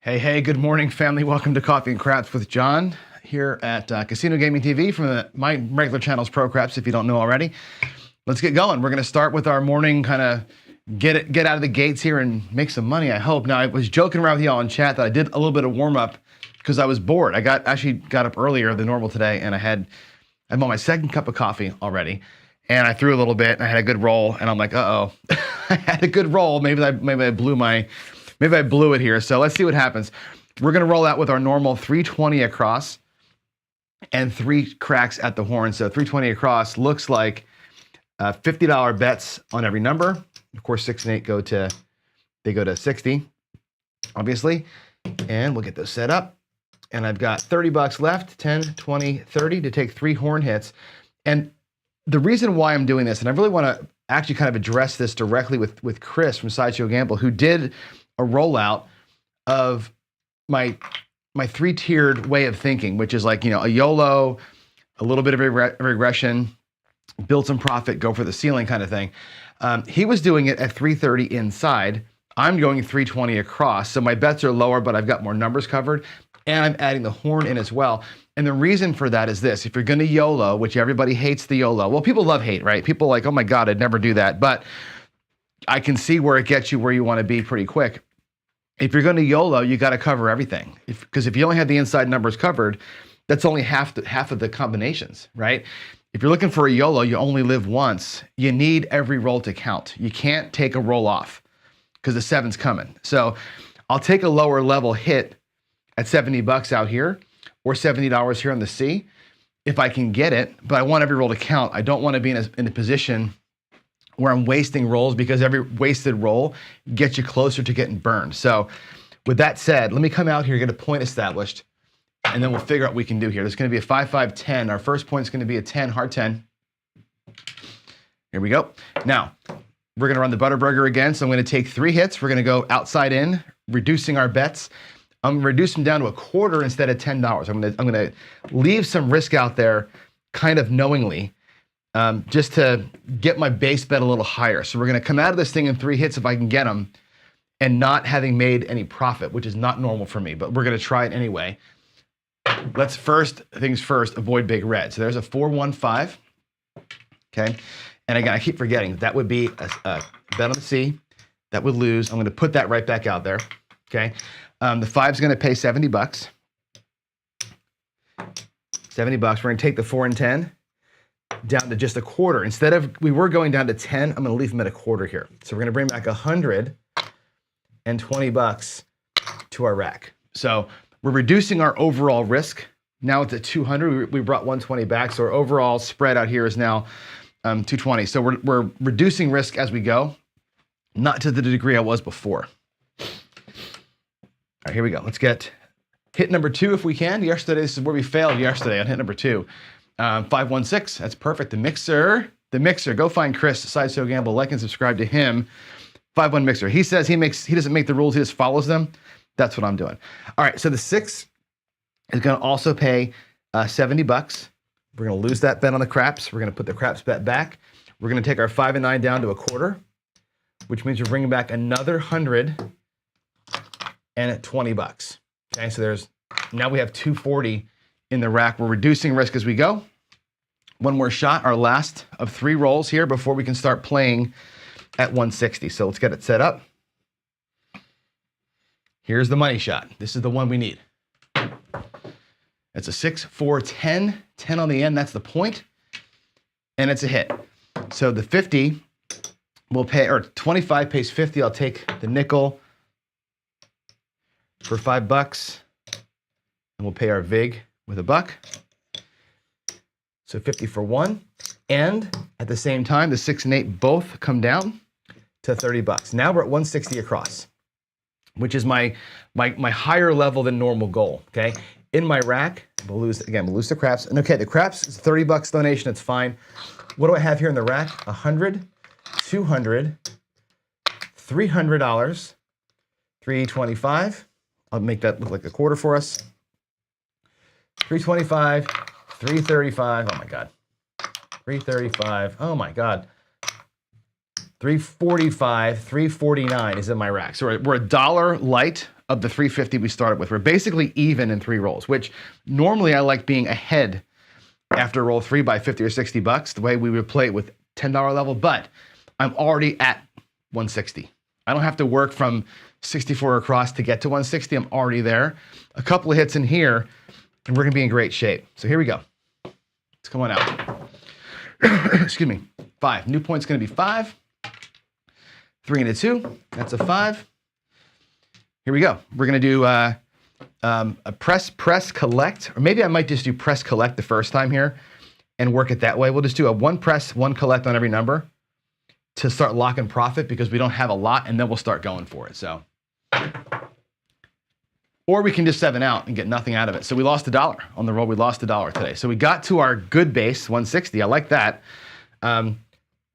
Hey, good morning, family. Welcome to Coffee and Craps with John here at Casino Gaming TV from my regular channels, Pro Craps, if you don't know already. Let's get going. We're going to start with our morning kind of get out of the gates here and make some money, I hope. Now, I was joking around with y'all in chat that I did a little bit of warm-up because I was bored. I actually got up earlier than normal today, and I'm on my second cup of coffee already, and I threw a little bit, and I had a good roll, and I'm like, uh-oh. I had a good roll. Maybe I blew it here, so let's see what happens. We're gonna roll out with our normal 320 across and 3 cracks at the horn. So 320 across looks like $50 bets on every number. Of course, 6 and 8 go to 60, obviously. And we'll get those set up. And I've got 30 bucks left, 10, 20, 30 to take 3 horn hits. And the reason why I'm doing this, and I really wanna actually kind of address this directly with Chris from Sideshow Gamble, who did a rollout of my 3-tiered way of thinking, which is like, a YOLO, a little bit of regression, build some profit, go for the ceiling kind of thing. He was doing it at 330 inside. I'm going 320 across. So my bets are lower, but I've got more numbers covered, and I'm adding the horn in as well. And the reason for that is this: if you're going to YOLO, which everybody hates the YOLO. Well, people love hate, right? People are like, oh my God, I'd never do that. But I can see where it gets you where you want to be pretty quick. If you're going to YOLO, you got to cover everything. Because if you only have the inside numbers covered, that's only half of the combinations, right? If you're looking for a YOLO, you only live once. You need every roll to count. You can't take a roll off because the 7's coming. So I'll take a lower level hit at 70 bucks out here or $70 here on the C if I can get it, but I want every roll to count. I don't want to be in a position where I'm wasting rolls, because every wasted roll gets you closer to getting burned. So with that said, let me come out here, get a point established, and then we'll figure out what we can do here. There's going to be a 5, 5, 10. Our first point is going to be a 10, hard 10. Here we go. Now, we're going to run the butter burger again. So I'm going to take 3 hits. We're going to go outside in, reducing our bets. I'm going to reduce them down to a quarter instead of $10. I'm going to leave some risk out there kind of knowingly, just to get my base bet a little higher. So we're going to come out of this thing in 3 hits if I can get them, and not having made any profit, which is not normal for me, but we're going to try it anyway. Let's first avoid big red. So there's a 4, 1, 5. Okay. And again, I keep forgetting that would be a bet on the C. That would lose. I'm going to put that right back out there. Okay. The 5's going to pay 70 bucks. 70 bucks. We're going to take the 4 and 10 down to just a quarter. Instead of, we were going down to 10, I'm going to leave them at a quarter here. So we're going to bring back 120 bucks to our rack. So we're reducing our overall risk. Now it's at 200. We brought 120 back. So our overall spread out here is now 220. So we're reducing risk as we go, not to the degree I was before. All right, here we go. Let's get hit number 2 if we can. Yesterday, this is where we failed yesterday on hit number 2. 516, that's perfect. The mixer, go find Chris, Sideshow Gamble, like and subscribe to him. 5-1 mixer. He says he doesn't make the rules, he just follows them. That's what I'm doing. All right, so the 6 is gonna also pay 70 bucks. We're gonna lose that bet on the craps. We're gonna put the craps bet back. We're gonna take our 5 and 9 down to a quarter, which means we're bringing back another 120 bucks. Okay, so now we have 240 in the rack. We're reducing risk as we go. One more shot, our last of 3 rolls here before we can start playing at 160. So let's get it set up. Here's the money shot. This is the one we need. It's a 6, 4, 10, 10 on the end. That's the point. And it's a hit. So the 50 will pay, or 25 pays 50. I'll take the nickel for 5 bucks, and we'll pay our vig with $1. So 50 for 1. And at the same time, the 6 and 8 both come down to 30 bucks. Now we're at 160 across, which is my higher level than normal goal. Okay. In my rack, we'll lose the craps. And okay, the craps is 30 bucks donation. It's fine. What do I have here in the rack? 100, 200, $300, 325. I'll make that look like a quarter for us. 325, 335, oh my God. 335, oh my God. 345, 349 is in my rack. So we're $1 light of the 350 we started with. We're basically even in 3 rolls, which normally I like being ahead after roll 3 by 50 or 60 bucks, the way we would play it with $10 level, but I'm already at 160. I don't have to work from 64 across to get to 160. I'm already there. A couple of hits in here, and we're gonna be in great shape. So here we go. It's coming out. Excuse me. 5. New point's gonna be 5. 3 and a 2. That's a 5. Here we go. We're gonna do a press, collect, or maybe I might just do press, collect the first time here and work it that way. We'll just do a 1 press, 1 collect on every number to start locking profit because we don't have a lot, and then we'll start going for it. So, or we can just 7 out and get nothing out of it. So we lost $1 on the roll. We lost $1 today. So we got to our good base, 160. I like that.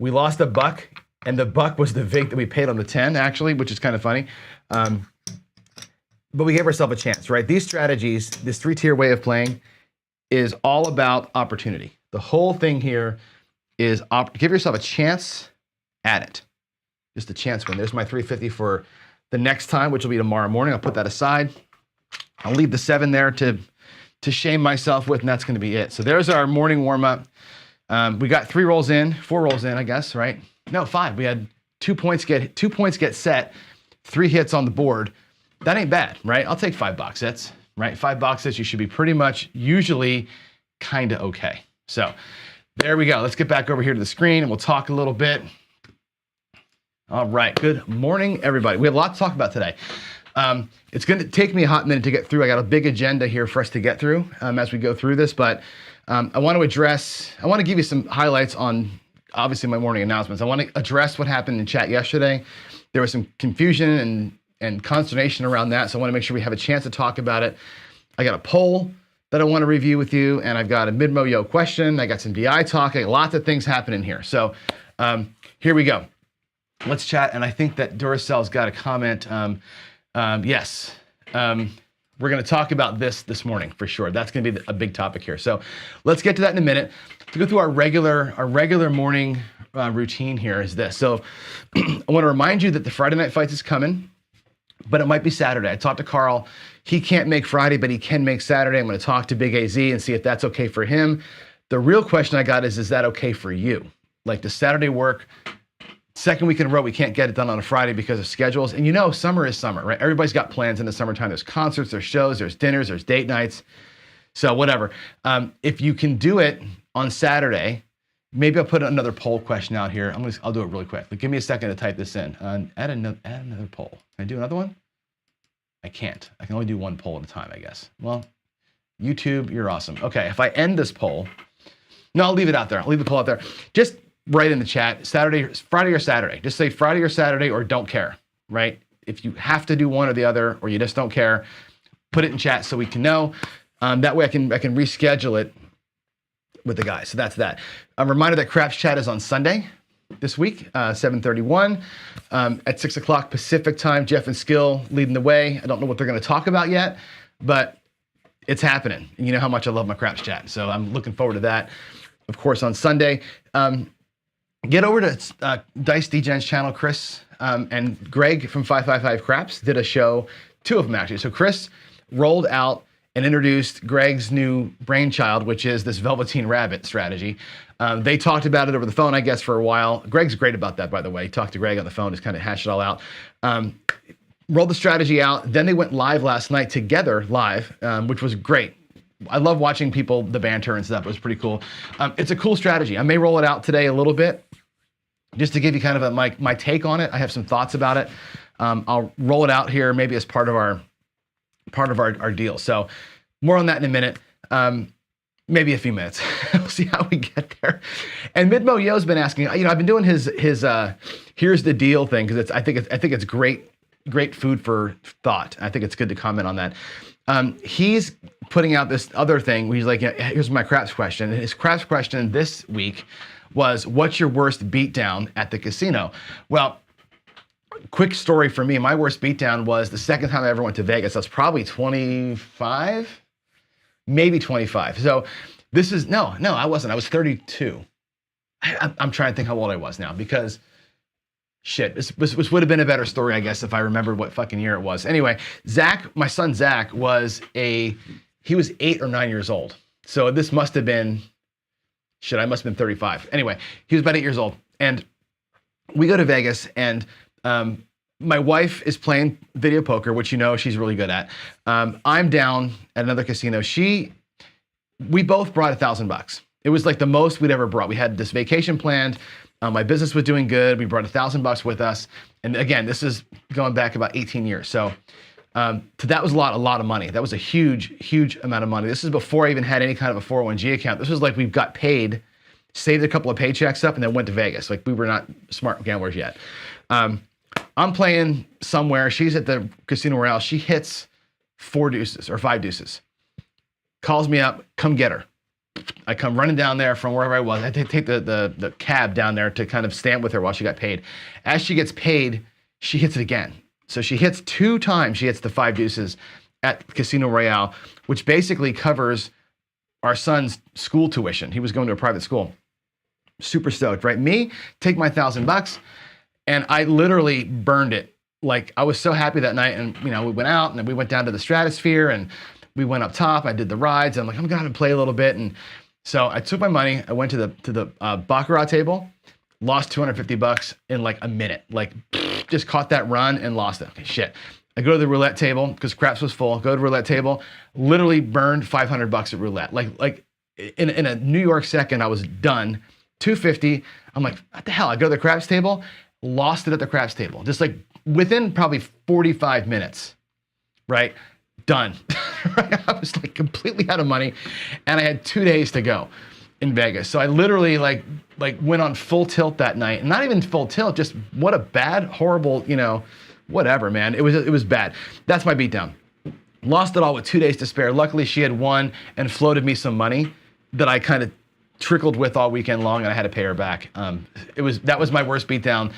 We lost $1, and the $1 was the vig that we paid on the 10, actually, which is kind of funny. But we gave ourselves a chance, right? These strategies, this 3-tier way of playing is all about opportunity. The whole thing here is give yourself a chance at it. Just a chance win. There's my 350 for the next time, which will be tomorrow morning. I'll put that aside. I'll leave the 7 there to shame myself with, and that's going to be it. So there's our morning warm-up. We got 4 rolls in, I guess, right? No, 5. We had 2 points get set, 3 hits on the board. That ain't bad, right? I'll take 5 box hits, right? 5 box hits, you should be pretty much usually kind of okay. So there we go. Let's get back over here to the screen and we'll talk a little bit. All right, good morning, everybody. We have a lot to talk about today. It's going to take me a hot minute to get through. I got a big agenda here for us to get through as we go through this, but I want to give you some highlights on, obviously, my morning announcements. I want to address what happened in chat yesterday. There was some confusion and consternation around that, so I want to make sure we have a chance to talk about it. I got a poll that I want to review with you, and I've got a mid-mo-yo question. I got some DI talk. Lots of things happening here. So here we go. Let's chat, and I think that Duracell's got a comment. Yes, we're going to talk about this morning for sure. That's going to be a big topic here. So let's get to that in a minute. To go through our regular morning routine here is this. So I want to remind you that the Friday Night Fights is coming, but it might be Saturday. I talked to Carl. He can't make Friday, but he can make Saturday. I'm going to talk to Big AZ and see if that's okay for him. The real question I got is that okay for you? Like, the Saturday work? Second week in a row, we can't get it done on a Friday because of schedules. And you know, summer is summer, right? Everybody's got plans in the summertime. There's concerts, there's shows, there's dinners, there's date nights. So whatever. If you can do it on Saturday, maybe I'll put another poll question out here. I'll do it really quick. But give me a second to type this in. Add another poll. Can I do another one? I can't. I can only do 1 poll at a time, I guess. Well, YouTube, you're awesome. Okay, if I end this poll, no, I'll leave it out there. I'll leave the poll out there. Just write in the chat, Friday or Saturday. Just say Friday or Saturday or don't care, right? If you have to do one or the other, or you just don't care, put it in chat so we can know. That way I can reschedule it with the guys. So that's that. A reminder that Craps Chat is on Sunday this week, 7:31 at 6 o'clock Pacific time. Jeff and Skill leading the way. I don't know what they're going to talk about yet, but it's happening. And you know how much I love my Craps Chat. So I'm looking forward to that, of course, on Sunday. Get over to Dice DGen's channel. Chris and Greg from 555 Craps did a show, 2 of them actually. So Chris rolled out and introduced Greg's new brainchild, which is this Velveteen Rabbit strategy. They talked about it over the phone, I guess, for a while. Greg's great about that, by the way. He talked to Greg on the phone, just kind of hashed it all out. Rolled the strategy out. Then they went live last night together, which was great. I love watching the banter and stuff. It was pretty cool. It's a cool strategy. I may roll it out today a little bit, just to give you kind of my take on it. I have some thoughts about it. I'll roll it out here maybe as part of our deal. So more on that in a minute. Maybe a few minutes. We'll see how we get there. And Midmo Yo's been asking. I've been doing his here's the deal thing because I think it's great food for thought. I think it's good to comment on that. He's putting out this other thing where he's like, here's my craps question. And his craps question this week was, what's your worst beatdown at the casino? Well, quick story for me. My worst beatdown was the second time I ever went to Vegas. That's probably 25, maybe 25. So this is, no, I wasn't. I was 32. I'm trying to think how old I was now because shit, this would have been a better story, I guess, if I remembered what fucking year it was. Anyway, Zach, my son Zach, he was 8 or 9 years old. So this must have been, shit, I must have been 35. Anyway, he was about 8 years old. And we go to Vegas, and my wife is playing video poker, which she's really good at. I'm down at another casino. We both brought $1,000. It was like the most we'd ever brought. We had this vacation planned. My business was doing good. We brought $1,000 with us. And again, this is going back about 18 years. So that was a lot of money. That was a huge amount of money. This is before I even had any kind of a 401k account. This was like we got paid, saved a couple of paychecks up, and then went to Vegas. Like we were not smart gamblers yet. I'm playing somewhere. She's at the Casino Royale. She hits 4 deuces or 5 deuces. Calls me up, come get her. I come running down there from wherever I was. I had to take the cab down there to kind of stand with her while she got paid. As she gets paid, she hits it again. So she hits 2 times. She hits the 5 deuces at Casino Royale, which basically covers our son's school tuition. He was going to a private school. Super stoked, right? Me, take my $1,000, and I literally burned it. Like I was so happy that night, and we went out, and then we went down to the Stratosphere, and we went up top. I did the rides. I'm like, I'm gonna play a little bit, and so I took my money. I went to the baccarat table, lost $250 in like a minute. Like, just caught that run and lost it. Okay, shit. I go to the roulette table because craps was full. Go to the roulette table, literally burned $500 at roulette. Like in a New York second, I was done. $250. I'm like, what the hell? I go to the craps table, lost it at the craps table. Just like within probably 45 minutes, right? Done. Right? I was like completely out of money, and I had 2 days to go in Vegas. So I literally like went on full tilt that night, and not even full tilt, just what a bad, horrible, whatever, man. It was bad. That's my beatdown. Lost it all with 2 days to spare. Luckily, she had won and floated me some money that I kind of trickled with all weekend long, and I had to pay her back. That was my worst beatdown,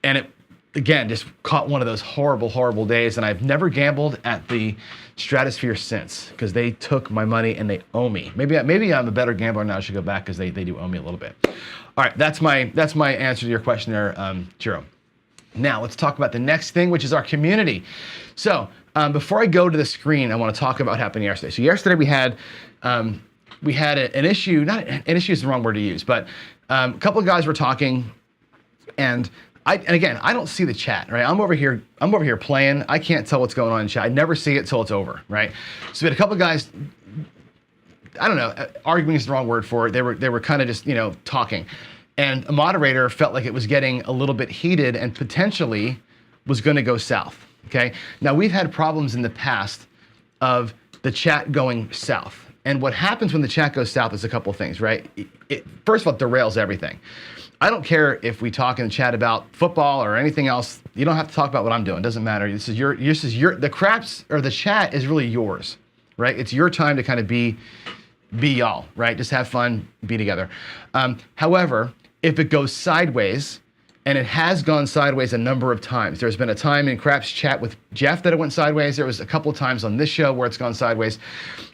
and it, again, just caught one of those horrible days, and I've never gambled at the Stratosphere since because they took my money and they owe me. Maybe I'm a better gambler now. I should go back because they do owe me a little bit. All right, that's my answer to your question there, Jiro. Now let's talk about the next thing, which is our community. So before I go to the screen, I want to talk about what happened yesterday. So yesterday we had an issue. Not an issue is the wrong word to use, but a couple of guys were talking, and again, I don't see the chat, right? I'm over here playing. I can't tell what's going on in chat. I never see it till it's over, right? So we had a couple of guys, I don't know, arguing is the wrong word for it. They were kind of just, talking. And a moderator felt like it was getting a little bit heated and potentially was going to go south, okay? Now, we've had problems in the past of the chat going south. And what happens when the chat goes south is a couple of things, right? First of all, it derails everything. I don't care if we talk in the chat about football or anything else. You don't have to talk about what I'm doing. It doesn't matter. This is your, the craps or the chat is really yours, right? It's your time to kind of be y'all, right? Just have fun, be together. However, if it goes sideways, and it has gone sideways a number of times. There's been a time in Craps chat with Jeff that it went sideways. There was a couple of times on this show where it's gone sideways,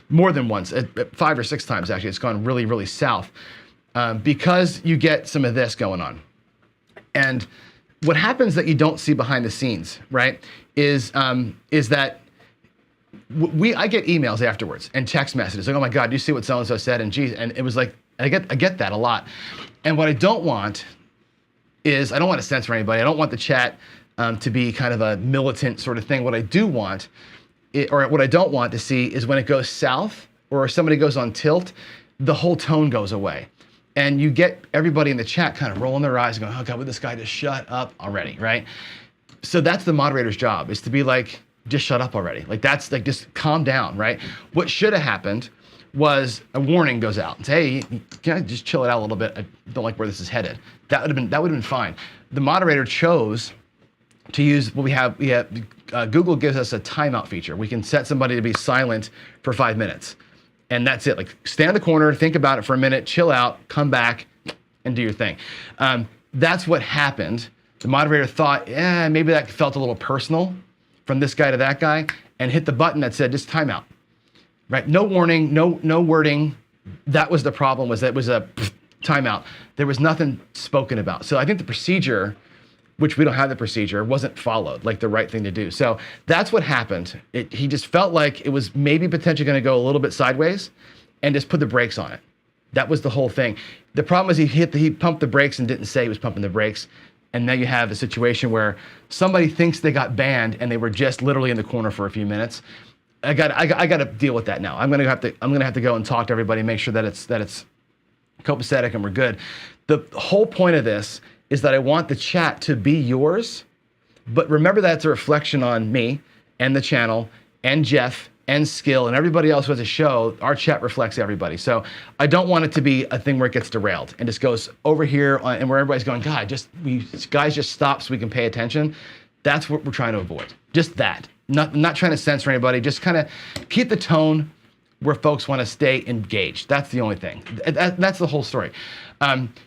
more than once, 5 or 6 times actually. It's gone really south because you get some of this going on. And what happens that you don't see behind the scenes, right, is that I get emails afterwards and text messages like, oh my God, do you see what so-and-so said? And geez, and it was like, I get that a lot. And what I don't want is, I don't want to censor anybody. I don't want the chat to be kind of a militant sort of thing. What I do want, or what I don't want to see is when it goes south or somebody goes on tilt, the whole tone goes away. And you get everybody in the chat kind of rolling their eyes and going, oh God, would this guy just shut up already, right? So that's the moderator's job, is to be like, just shut up already. Like that's like, just calm down, right? What should have happened was a warning goes out and say, hey, can I just chill it out a little bit? I don't like where this is headed. That would have been fine. The moderator chose to use what we have. Google gives us a timeout feature. We can set somebody to be silent for 5 minutes, and that's it. Like, stand in the corner, think about it for a minute, chill out, come back, and do your thing. That's what happened. The moderator thought, maybe that felt a little personal from this guy to that guy, and hit the button that said just timeout. Right? No warning, no wording. That was the problem, was that it was a timeout. There was nothing spoken about. So I think the procedure which we don't have the procedure, wasn't followed, like the right thing to do. So that's what happened. He just felt like it was maybe potentially going to go a little bit sideways and just put the brakes on it. That was the whole thing. The problem is he pumped the brakes and didn't say he was pumping the brakes. And now you have a situation where somebody thinks they got banned and they were just literally in the corner for a few minutes. I got to deal with that now. I'm gonna have to go and talk to everybody, make sure that it's copacetic and we're good. The whole point of this is that I want the chat to be yours, but remember that it's a reflection on me and the channel and Jeff and Skill and everybody else who has a show. Our chat reflects everybody. So I don't want it to be a thing where it gets derailed and just goes over here and where everybody's going, God, guys just stop so we can pay attention. That's what we're trying to avoid. Just that. Not trying to censor anybody, just kind of keep the tone where folks want to stay engaged. That's the only thing. That's the whole story.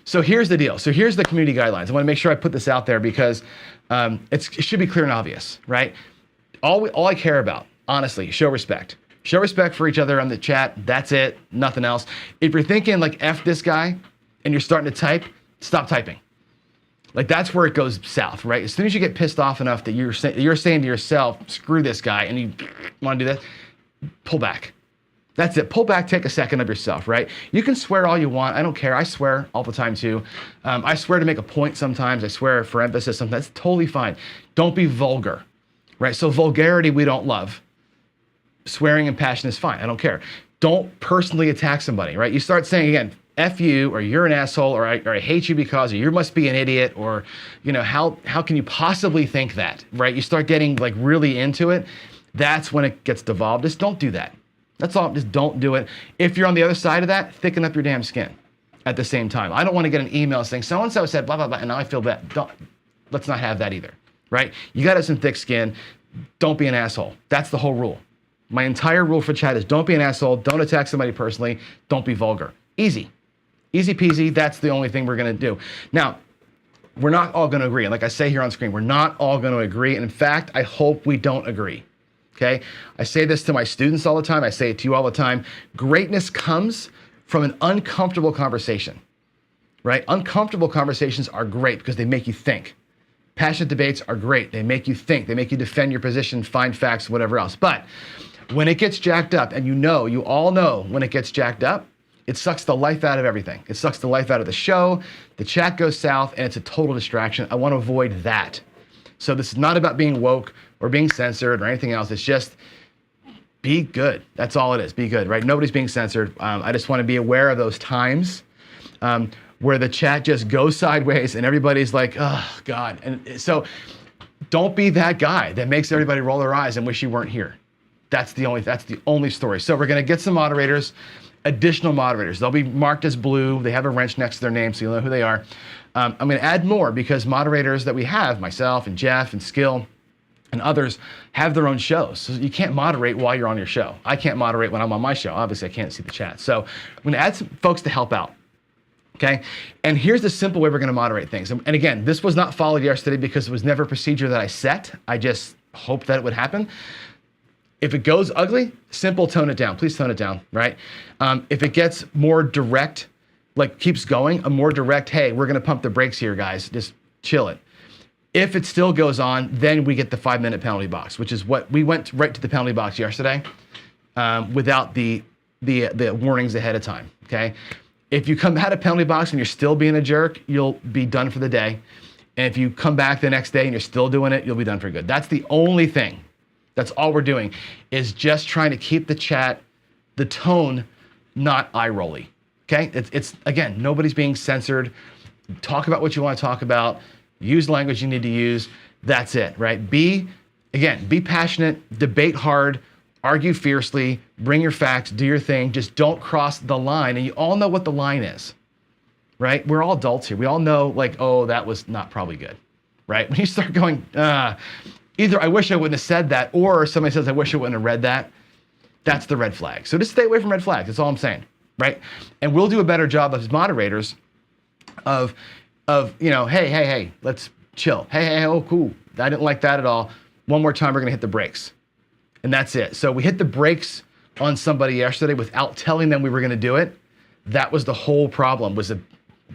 So here's the deal. So here's the community guidelines. I want to make sure I put this out there because it should be clear and obvious, right? All I care about, honestly, show respect. Show respect for each other on the chat. That's it. Nothing else. If you're thinking like F this guy and you're starting to type, stop typing. Like that's where it goes south, right? As soon as you get pissed off enough that you're saying to yourself, screw this guy, and you want to do that, pull back. That's it. Pull back, take a second of yourself, right? You can swear all you want. I don't care. I swear all the time too. I swear to make a point sometimes. I swear for emphasis sometimes. That's totally fine. Don't be vulgar, right? So vulgarity we don't love. Swearing and passion is fine. I don't care. Don't personally attack somebody, right? You start saying again, F you, or you're an asshole, or I hate you because, or you must be an idiot, or, you know, how can you possibly think that, right? You start getting like really into it. That's when it gets devolved. Just don't do that. That's all. Just don't do it. If you're on the other side of that, thicken up your damn skin at the same time. I don't want to get an email saying so-and-so said blah, blah, blah, and now I feel bad. Let's not have that either, right? You got to have some thick skin. Don't be an asshole. That's the whole rule. My entire rule for chat is don't be an asshole. Don't attack somebody personally. Don't be vulgar. Easy. Easy peasy. That's the only thing we're going to do. Now, we're not all going to agree. And like I say here on screen, we're not all going to agree. And in fact, I hope we don't agree. Okay? I say this to my students all the time. I say it to you all the time. Greatness comes from an uncomfortable conversation, right? Uncomfortable conversations are great because they make you think. Passionate debates are great. They make you think. They make you defend your position, find facts, whatever else. But when it gets jacked up, and you all know when it gets jacked up, it sucks the life out of everything. It sucks the life out of the show. The chat goes south, and it's a total distraction. I want to avoid that. So this is not about being woke or being censored or anything else. It's just be good. That's all it is. Be good, right? Nobody's being censored. I just want to be aware of those times where the chat just goes sideways and everybody's like, oh, God. And so don't be that guy that makes everybody roll their eyes and wish you weren't here. That's the only story. So we're going to get some moderators. Additional moderators. They'll be marked as blue. They have a wrench next to their name, so you'll know who they are. I'm going to add more because moderators that we have, myself and Jeff and Skill and others, have their own shows. So you can't moderate while you're on your show. I can't moderate when I'm on my show. Obviously, I can't see the chat. So I'm going to add some folks to help out. Okay? And here's the simple way we're going to moderate things. And again, this was not followed yesterday because it was never a procedure that I set. I just hoped that it would happen. If it goes ugly, simple, tone it down. Please tone it down, right? If it gets more direct, like keeps going, a more direct, hey, we're going to pump the brakes here, guys. Just chill it. If it still goes on, then we get the 5-minute penalty box, which is what we went right to the penalty box yesterday without the warnings ahead of time, okay? If you come out of penalty box and you're still being a jerk, you'll be done for the day. And if you come back the next day and you're still doing it, you'll be done for good. That's the only thing. That's all we're doing is just trying to keep the chat, the tone, not eye-rolly, okay? It's again, nobody's being censored. Talk about what you want to talk about. Use language you need to use. That's it, right? Be passionate, debate hard, argue fiercely, bring your facts, do your thing. Just don't cross the line. And you all know what the line is, right? We're all adults here. We all know, like, oh, that was not probably good, right? When you start going, either I wish I wouldn't have said that, or somebody says I wish I wouldn't have read that, that's the red flag. So just stay away from red flags. That's all I'm saying, right? And we'll do a better job as moderators of hey, let's chill. Hey, oh, cool. I didn't like that at all. One more time, we're gonna hit the brakes. And that's it. So we hit the brakes on somebody yesterday without telling them we were gonna do it. That was the whole problem, was a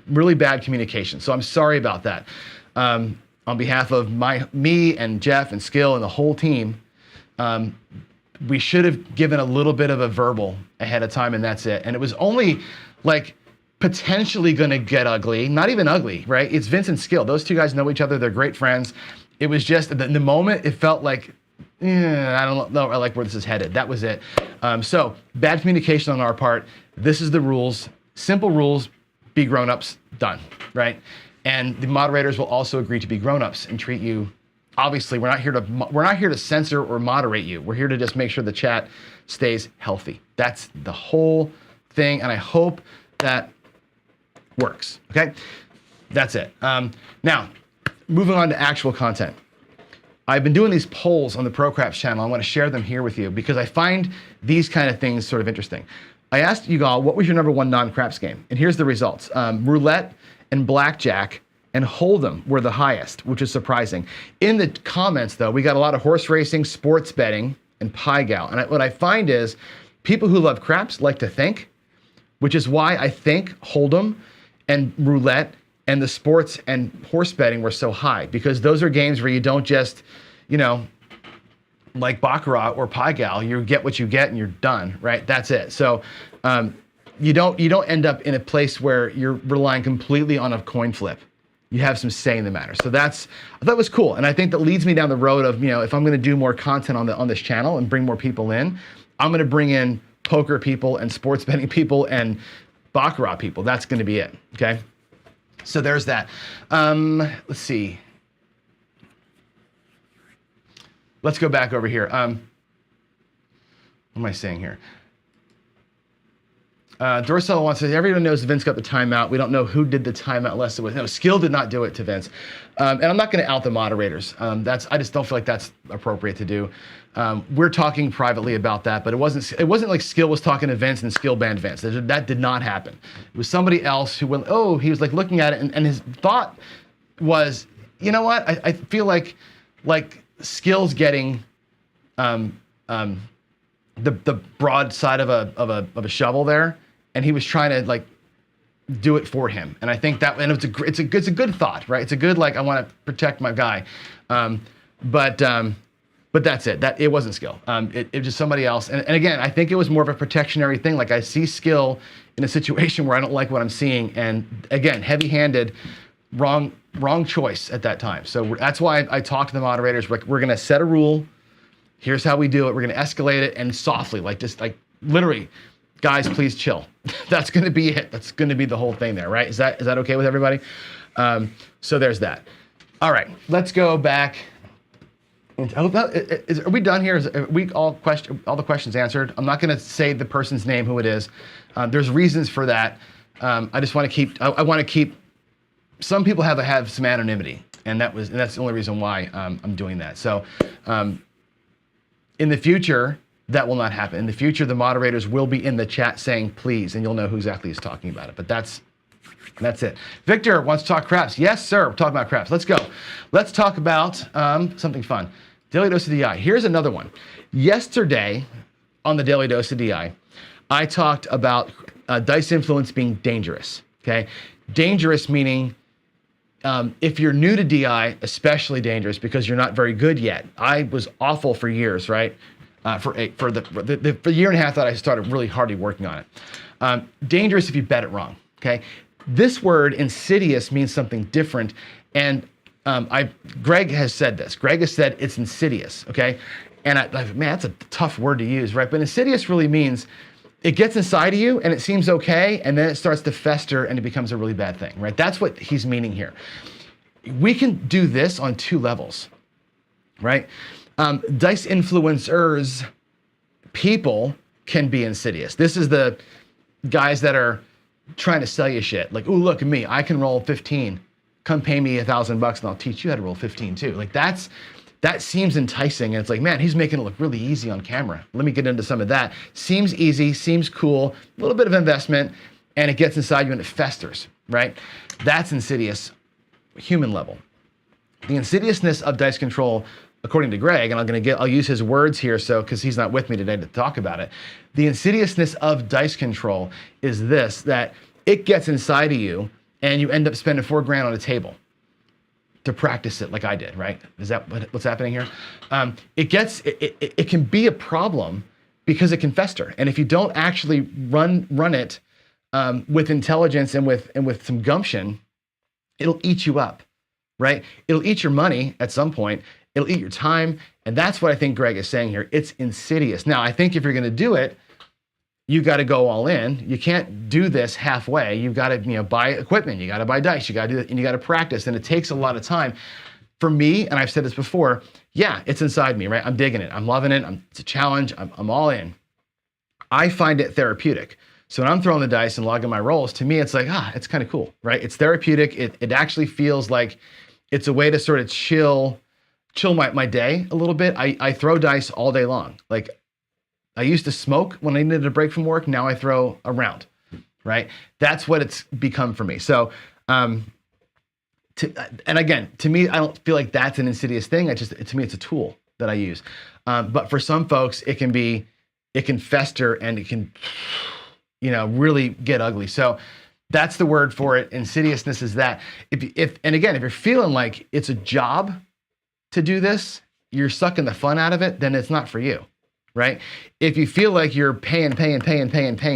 really bad communication. So I'm sorry about that. on behalf of me and Jeff and Skill and the whole team, we should have given a little bit of a verbal ahead of time, and that's it. And it was only like potentially going to get ugly, not even ugly, right? It's Vince and Skill. Those two guys know each other. They're great friends. It was just, in the moment, it felt like, I don't know, I like where this is headed. That was it. So bad communication on our part. This is the rules, simple rules, be grown-ups, done, right? And the moderators will also agree to be grown-ups and treat you. Obviously, we're not here to censor or moderate you. We're here to just make sure the chat stays healthy. That's the whole thing, and I hope that works, okay? That's it. Now, moving on to actual content. I've been doing these polls on the ProCraps channel. I want to share them here with you because I find these kind of things sort of interesting. I asked you all, what was your number one non-craps game? And here's the results. Roulette and blackjack and Hold'em were the highest, which is surprising. In the comments, though, we got a lot of horse racing, sports betting, and pie gal. And what I find is people who love craps like to think, which is why I think Hold'em and roulette and the sports and horse betting were so high, because those are games where you don't just, like Baccarat or Pie Gal, you get what you get and you're done, right? That's it. So you don't end up in a place where you're relying completely on a coin flip. You have some say in the matter. So I thought it was cool. And I think that leads me down the road of, if I'm going to do more content on this channel and bring more people in, I'm going to bring in poker people and sports betting people and Baccarat people. That's going to be it. Okay. So there's that. Let's see. Let's go back over here. What am I saying here? Dorsell wants to say, everyone knows Vince got the timeout. We don't know who did the timeout unless it was, no, Skill did not do it to Vince. And I'm not going to out the moderators. I just don't feel like that's appropriate to do. We're talking privately about that, but it wasn't like Skill was talking to Vince and Skill banned Vince. That did not happen. It was somebody else who went, he was like looking at it and his thought was, you know what? I feel like Skill's getting the broad side of a shovel there, and he was trying to do it for him. And I think that, and it's a good thought, right? It's a good, I want to protect my guy. But that's it. That it wasn't Skill. It was just somebody else. And again, I think it was more of a protectionary thing. I see Skill in a situation where I don't like what I'm seeing, and again, heavy-handed, wrong choice at that time. So that's why I talked to the moderators. We're going to set a rule. Here's how we do it. We're going to escalate it, and softly, literally, guys, please chill. That's going to be it. That's going to be the whole thing there, right? Is that okay with everybody? So there's that. All right, let's go back. Are we done here? Are we all the questions answered? I'm not going to say the person's name, who it is. There's reasons for that. I just want to keep. I want to keep. Some people have some anonymity, and that's the only reason why I'm doing that. So, in the future, that will not happen. In the future, the moderators will be in the chat saying please, and you'll know who exactly is talking about it. But that's it. Victor wants to talk craps. Yes, sir. We're talking about craps. Let's go. Let's talk about something fun. Daily Dose of DI. Here's another one. Yesterday on the Daily Dose of DI, I talked about dice influence being dangerous. Okay, dangerous meaning if you're new to DI, especially dangerous because you're not very good yet. I was awful for years, right? For the year and a half that I started really hardly working on it. Dangerous if you bet it wrong. Okay, this word insidious means something different, and Greg has said this. Greg has said it's insidious. Okay, and man, that's a tough word to use, right? But insidious really means it gets inside of you and it seems okay, and then it starts to fester and it becomes a really bad thing, right? That's what he's meaning here. We can do this on two levels, right? Dice influencers, people can be insidious. This is the guys that are trying to sell you shit. Like, ooh, look at me, I can roll 15. Come pay me $1,000 and I'll teach you how to roll 15 too. That seems enticing, and it's like, man, he's making it look really easy on camera. Let me get into some of that. Seems easy, seems cool, a little bit of investment, and it gets inside you and it festers, right? That's insidious, human level. The insidiousness of dice control, according to Greg, and I'll use his words here, because he's not with me today to talk about it. The insidiousness of dice control is this: that it gets inside of you, and you end up spending $4 grand on a table. to practice it like I did, right? Is that what's happening here? It can be a problem because it can fester. And if you don't actually run it with intelligence and with some gumption, it'll eat you up, right? It'll eat your money at some point. It'll eat your time. And that's what I think Greg is saying here. It's insidious. Now, I think if you're going to do it, you got to go all in. You can't do this halfway. You've got to, buy equipment. You got to buy dice. You got to do that, and you got to practice. And it takes a lot of time. For me, and I've said this before, yeah, it's inside me, right? I'm digging it. I'm loving it. It's a challenge. I'm all in. I find it therapeutic. So when I'm throwing the dice and logging my rolls, to me, it's like, it's kind of cool, right? It's therapeutic. It actually feels like it's a way to sort of chill my day a little bit. I throw dice all day long. Like, I used to smoke when I needed a break from work. Now I throw a round, right? That's what it's become for me. So, and again, to me, I don't feel like that's an insidious thing. To me, it's a tool that I use. But for some folks, it can fester and it can, really get ugly. So that's the word for it. Insidiousness is that. If you're feeling like it's a job to do this, you're sucking the fun out of it, then it's not for you. Right? If you feel like you're paying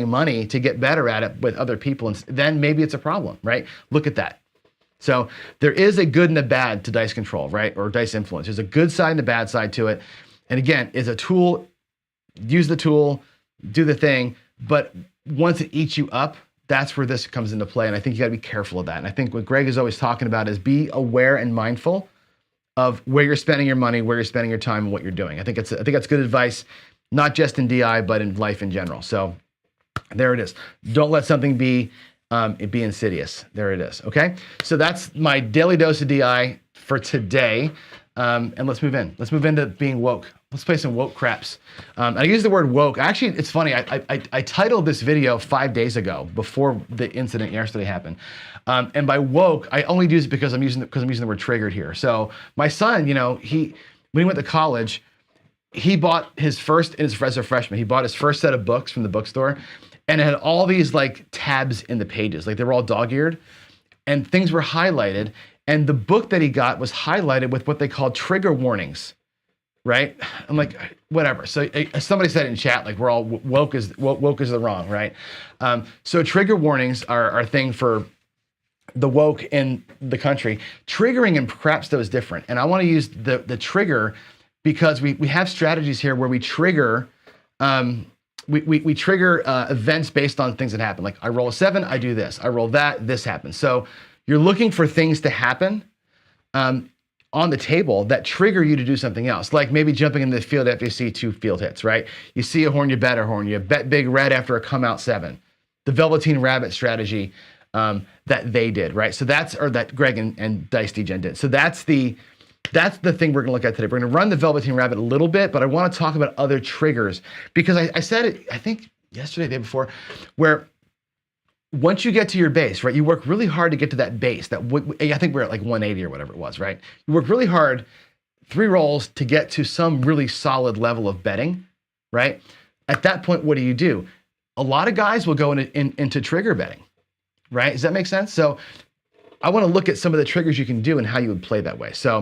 money to get better at it with other people, then maybe it's a problem, right? Look at that. So there is a good and a bad to dice control, right? Or dice influence. There's a good side and a bad side to it. And again, it's a tool. Use the tool, do the thing. But once it eats you up, that's where this comes into play. And I think you got to be careful of that. And I think what Greg is always talking about is be aware and mindful of where you're spending your money, where you're spending your time, and what you're doing. I think that's good advice, not just in DI, but in life in general. So there it is. Don't let something be insidious. There it is. Okay. So that's my daily dose of DI for today. And let's move in. Let's move into being woke. Let's play some woke craps. I use the word woke. Actually, it's funny. I titled this video 5 days ago before the incident yesterday happened. And by woke, I only use it because I'm using the word triggered here. So my son, when he went to college, he bought his first, as a freshman, he bought his first set of books from the bookstore, and it had all these like tabs in the pages, like they were all dog-eared, and things were highlighted. And the book that he got was highlighted with what they call trigger warnings, right? I'm like, whatever. So somebody said in chat, like, we're all woke is the wrong, right? So trigger warnings are a thing for the woke in the country. Triggering in craps though is different. And I want to use the trigger because we have strategies here where we trigger we trigger events based on things that happen. Like, I roll a 7, I do this. I roll that, this happens. So you're looking for things to happen on the table that trigger you to do something else, like maybe jumping in the field after you see 2 field hits, right? You see a horn, you bet a horn. You bet big red after a come out 7. The Velveteen Rabbit strategy that they did, right? So that Greg and Dice Degen did. So that's the thing we're gonna look at today. We're gonna run the Velveteen Rabbit a little bit, but I wanna talk about other triggers because I said it, I think yesterday, the day before, where once you get to your base, right, you work really hard to get to that base. I think we're at like 180 or whatever it was, right? You work really hard, 3 rolls to get to some really solid level of betting, right? At that point, what do? A lot of guys will go into trigger betting, right? Does that make sense? So I want to look at some of the triggers you can do and how you would play that way. So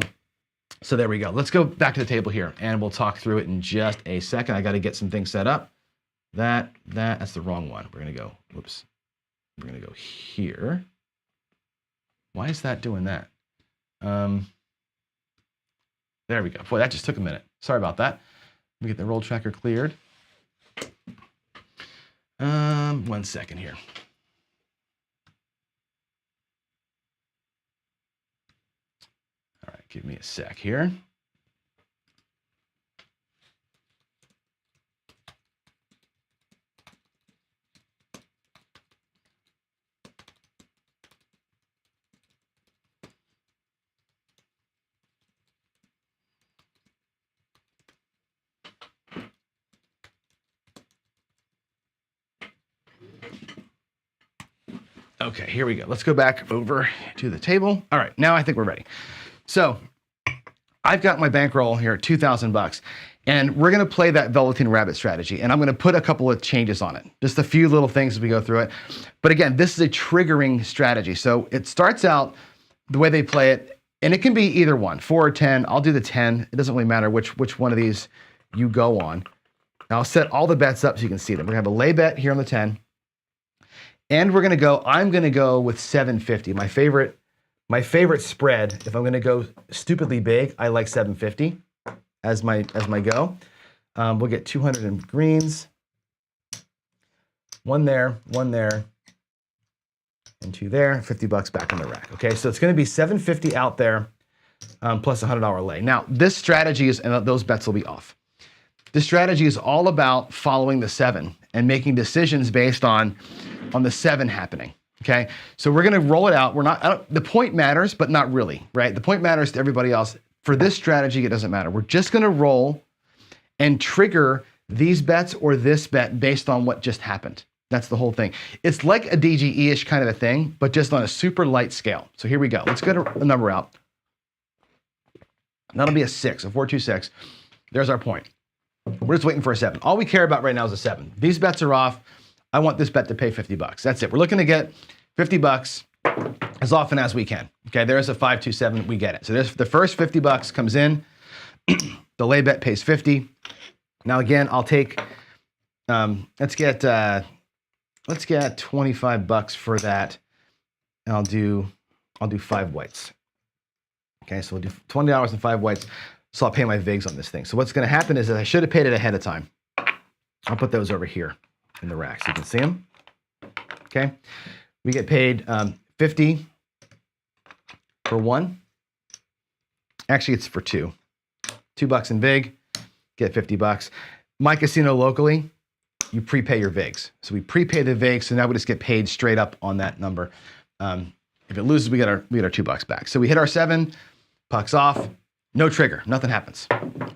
there we go. Let's go back to the table here and we'll talk through it in just a second. I got to get some things set up. That's the wrong one. We're going to go, whoops. We're going to go here. Why is that doing that? There we go. Boy, that just took a minute. Sorry about that. Let me get the roll tracker cleared. 1 second here. All right, give me a sec here. Okay, here we go. Let's go back over to the table. All right, now I think we're ready. So I've got my bankroll here, $2,000, and we're gonna play that Velveteen Rabbit strategy, and I'm gonna put a couple of changes on it. Just a few little things as we go through it. But again, this is a triggering strategy. So it starts out, the way they play it And it can be either one, 4 or 10. I'll do the 10. It doesn't really matter which one of these you go on. Now I'll set all the bets up so you can see them. We're gonna have a lay bet here on the 10. And I'm gonna go with 750. My favorite spread, if I'm gonna go stupidly big, I like 750 as my go. We'll get 200 in greens. One there, and 2 there, $50 back on the rack. Okay, so it's gonna be 750 out there, plus $100 lay. Now, this strategy is, and those bets will be off. This strategy is all about following the 7 and making decisions based on the 7 happening. Okay, so we're gonna roll it out. The point matters, but not really, right? The point matters to everybody else. For this strategy, it doesn't matter. We're just gonna roll and trigger these bets or this bet based on what just happened. That's the whole thing. It's like a DGE-ish kind of a thing, but just on a super light scale. So here we go. Let's get a number out. That'll be a 6, a 426. There's our point. We're just waiting for a 7. All we care about right now is a 7. These bets are off. I want this bet to pay $50. That's it. We're looking to get $50 as often as we can. Okay, there's a 527. We get it. So there's the first $50 comes in. The lay bet pays 50. Now again, I'll take. Let's get $25 for that. And I'll do 5 whites. Okay, so we'll do $20 and 5 whites. So I'll pay my VIGs on this thing. So what's going to happen is that I should have paid it ahead of time. I'll put those over here in the rack so you can see them. Okay, we get paid 50 for 1. Actually, it's for 2. $2 in VIG, get $50. My casino locally, you prepay your VIGs. So we prepay the VIGs, so now we just get paid straight up on that number. If it loses, we get our $2 back. So we hit our 7, pucks off, no trigger, nothing happens.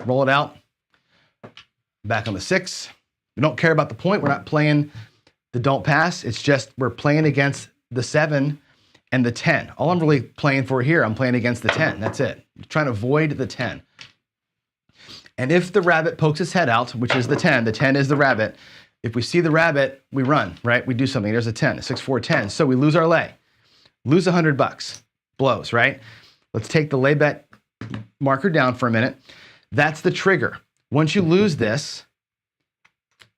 Roll it out, back on the 6. We don't care about the point. We're not playing the don't pass. It's just we're playing against the 7 and the 10. All I'm really playing for here, I'm playing against the 10. That's it. I'm trying to avoid the 10. And if the rabbit pokes its head out, which is the 10 is the rabbit. If we see the rabbit, we run, right? We do something. There's a 10, a 6, 4, 10. So we lose our lay. Lose $100. Blows, right? Let's take the lay bet marker down for a minute. That's the trigger. Once you lose this,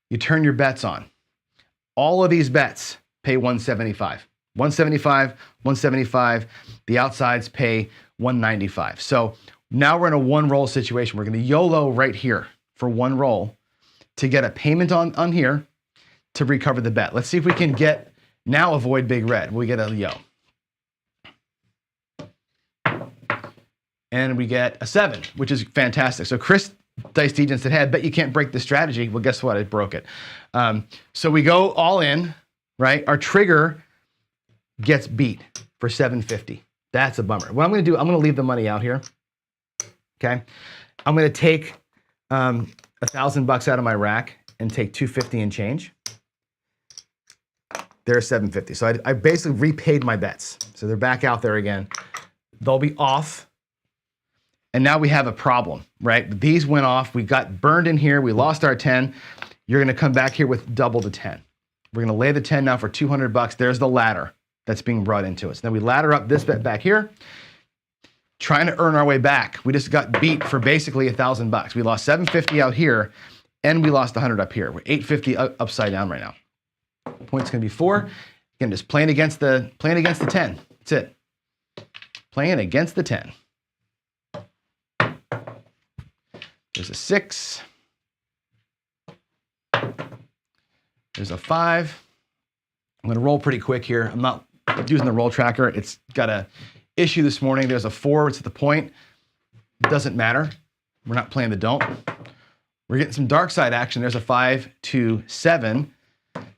you turn your bets on. All of these bets pay 175. 175, 175. The outsides pay 195. So now we're in a 1 roll situation. We're going to YOLO right here for 1 roll to get a payment on here to recover the bet. Let's see if we can now avoid big red. We get a yo. And we get a 7, which is fantastic. So Chris Dice Degens said, hey, I bet you can't break the strategy. Well, guess what? I broke it. So we go all in, right? Our trigger gets beat for 750. That's a bummer. What I'm going to do, I'm going to leave the money out here. Okay. I'm going to take $1,000 out of my rack and take 250 and change. There's 750. So I basically repaid my bets. So they're back out there again. They'll be off. And now we have a problem, right? These went off. We got burned in here. We lost our 10. You're going to come back here with double the 10. We're going to lay the 10 now for $200. There's the ladder that's being brought into us. Then we ladder up this bet back here, trying to earn our way back. We just got beat for basically $1,000. We lost 750 out here, and we lost 100 up here. We're 850 upside down right now. Point's going to be 4. Again, just playing against the 10. That's it. Playing against the 10. There's a 6. There's a 5. I'm going to roll pretty quick here. I'm not using the roll tracker. It's got a issue this morning. There's a 4. It's at the point. It doesn't matter. We're not playing the don't. We're getting some dark side action. There's a 5 to 7.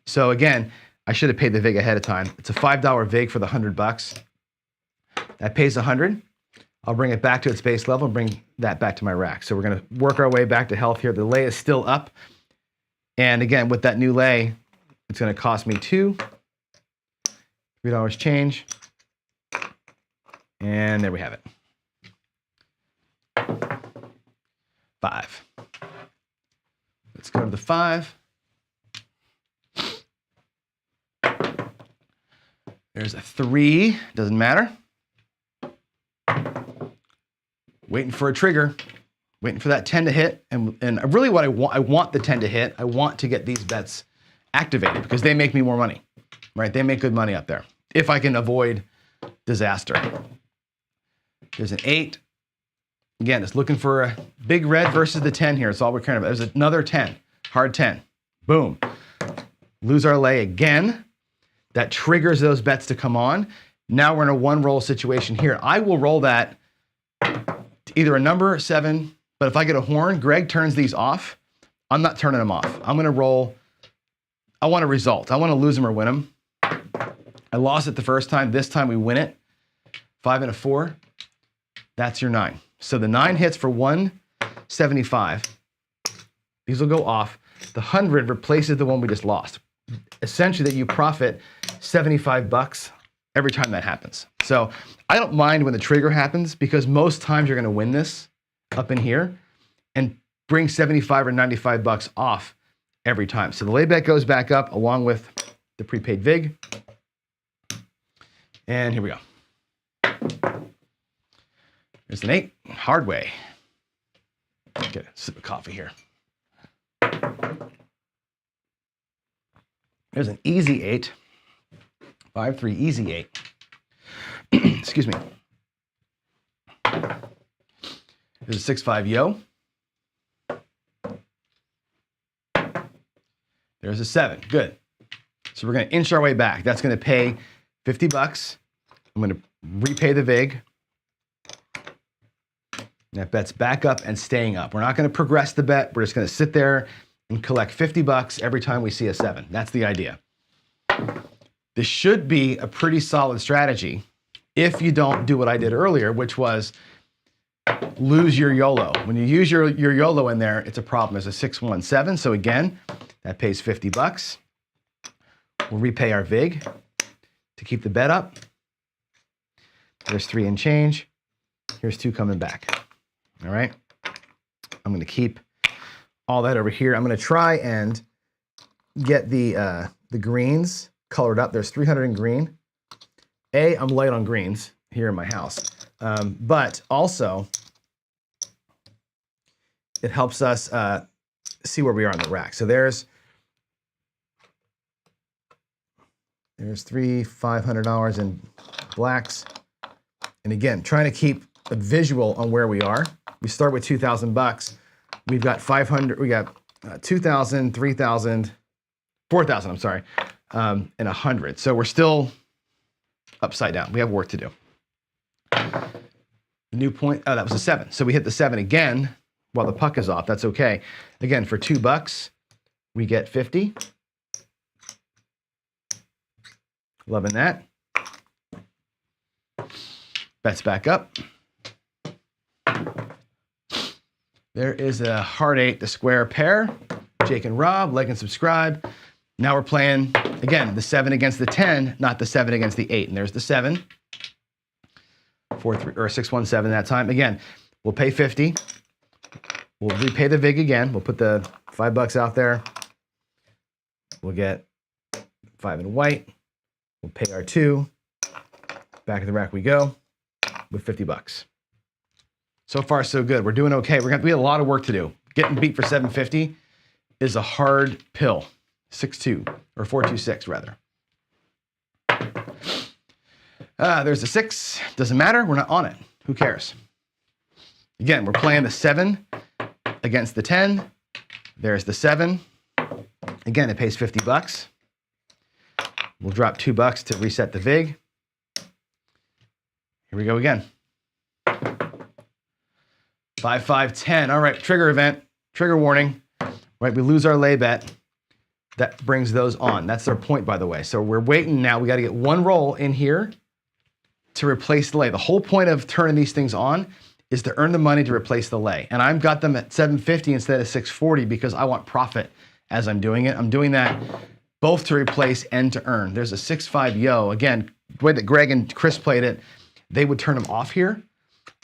So again, I should have paid the VIG ahead of time. It's a $5 VIG for the $100. That pays 100. I'll bring it back to its base level and bring that back to my rack. So we're going to work our way back to health here. The lay is still up. And again, with that new lay, it's going to cost me $3 change. And there we have it. 5. Let's go to the 5. There's a 3. Doesn't matter. waiting for a trigger, waiting for that 10 to hit. And really what I want the 10 to hit. I want to get these bets activated because they make me more money, right? They make good money up there if I can avoid disaster. There's an 8. Again, it's looking for a big red versus the 10 here. It's all we're caring about. There's another 10, hard 10. Boom. Lose our lay again. That triggers those bets to come on. Now we're in a one roll situation here. I will roll that to either a number 7, but if I get a horn, Greg turns these off. I'm not turning them off. I'm going to roll. I want a result. I want to lose them or win them. I lost it the first time. This time we win it. 5 and a 4. That's your 9. So the 9 hits for 175. These will go off. The 100 replaces the one we just lost. Essentially, that you profit $75 every time that happens. So I don't mind when the trigger happens because most times you're going to win this up in here and bring 75 or 95 bucks off every time. So the lay bet goes back up along with the prepaid VIG. And here we go. There's an 8, hard way. Get a sip of coffee here. There's an easy 8. 5-3, easy 8. Excuse me. There's a 6-5 yo. There's a 7, good. So we're gonna inch our way back. That's gonna pay 50 bucks. I'm gonna repay the VIG. That bet's back up and staying up. We're not gonna progress the bet. We're just gonna sit there and collect 50 bucks every time we see a 7. That's the idea. This should be a pretty solid strategy if you don't do what I did earlier, which was lose your YOLO. When you use your YOLO in there, it's a problem. There's a 617. So again, that pays 50 bucks. We'll repay our VIG to keep the bet up. There's 3 and change. Here's 2 coming back. All right. I'm going to keep all that over here. I'm going to try and get the greens colored up. There's 300 in green. I'm light on greens here in my house, but also it helps us see where we are on the rack. So there's $500 in blacks. And again, trying to keep a visual on where we are. We start with 2,000 bucks. We've got 500, we got 2,000, 3,000, 4,000, I'm sorry, and 100. So we're still upside down. We have work to do. The new point, that was a 7. So we hit the 7 again while the puck is off. That's okay. Again, for $2, we get 50. Loving that. Bets back up. There is a hard 8, the square pair. Jake and Rob, like and subscribe. Now we're playing, again, the 7 against the 10, not the 7 against the 8. And there's the 7. 4-3 or 6-1-7 that time. Again, we'll pay 50. We'll repay the VIG again. We'll put the $5 out there. We'll get 5 in white. We'll pay our 2. Back of the rack we go with 50 bucks. So far, so good. We're doing okay. We have a lot of work to do. Getting beat for 750 is a hard pill. 6-2 or 4-2-6 rather. There's a 6. Doesn't matter. We're not on it. Who cares? Again, we're playing the 7 against the 10. There's the 7. Again, it pays 50 bucks. We'll drop $2 to reset the VIG. Here we go again. 5, 5, 10. All right, trigger event, trigger warning. Right, we lose our lay bet. That brings those on. That's their point, by the way. So we're waiting now. We got to get one roll in here to replace the lay. The whole point of turning these things on is to earn the money to replace the lay. And I've got them at 750 instead of 640 because I want profit as I'm doing it. I'm doing that both to replace and to earn. There's a 6-5 yo. Again, the way that Greg and Chris played it, they would turn them off here.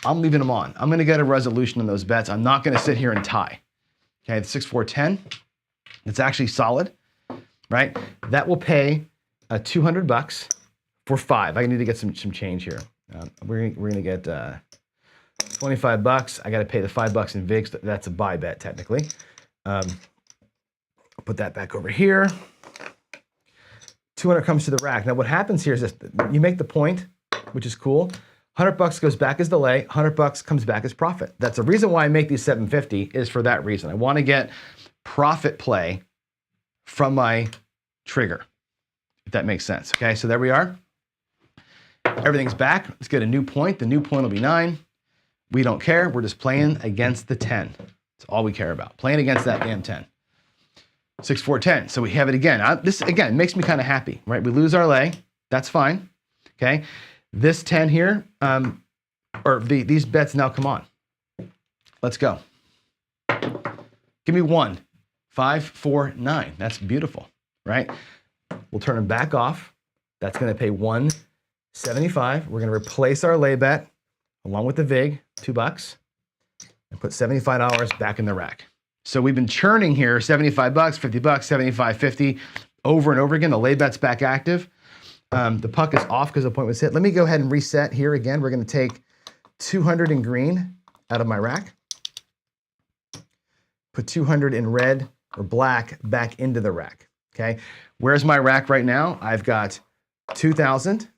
I'm leaving them on. I'm going to get a resolution on those bets. I'm not going to sit here and tie. Okay, the 6-4-10. It's actually solid, right? That will pay $200 for 5. I need to get some change here. We're going to get 25 bucks. I got to pay the $5 in VIGs. That's a buy bet technically. Put that back over here. 200 comes to the rack. Now what happens here is this, you make the point, which is cool. 100 bucks goes back as delay, 100 bucks comes back as profit. That's the reason why I make these 750 is for that reason. I want to get profit play from my trigger, if that makes sense. Okay, so there we are. Everything's back. Let's get a new point. The new point will be 9. We don't care. We're just playing against the 10. That's all we care about. Playing against that damn 10. 6, 4, 10. So we have it again. This, again, makes me kind of happy, right? We lose our lay. That's fine. Okay. This 10 here, these bets now come on. Let's go. Give me 1, 5, 4, 9. That's beautiful, right? We'll turn them back off. That's going to pay 175. We're going to replace our lay bet along with the VIG, $2, and put $75 back in the rack. So we've been churning here, 75 bucks, 50 bucks, 75, 50, over and over again. The lay bet's back active. The puck is off because the point was hit. Let me go ahead and reset here again. We're going to take 200 in green out of my rack. Put 200 in red or black back into the rack. Okay. Where's my rack right now? I've got 2,000.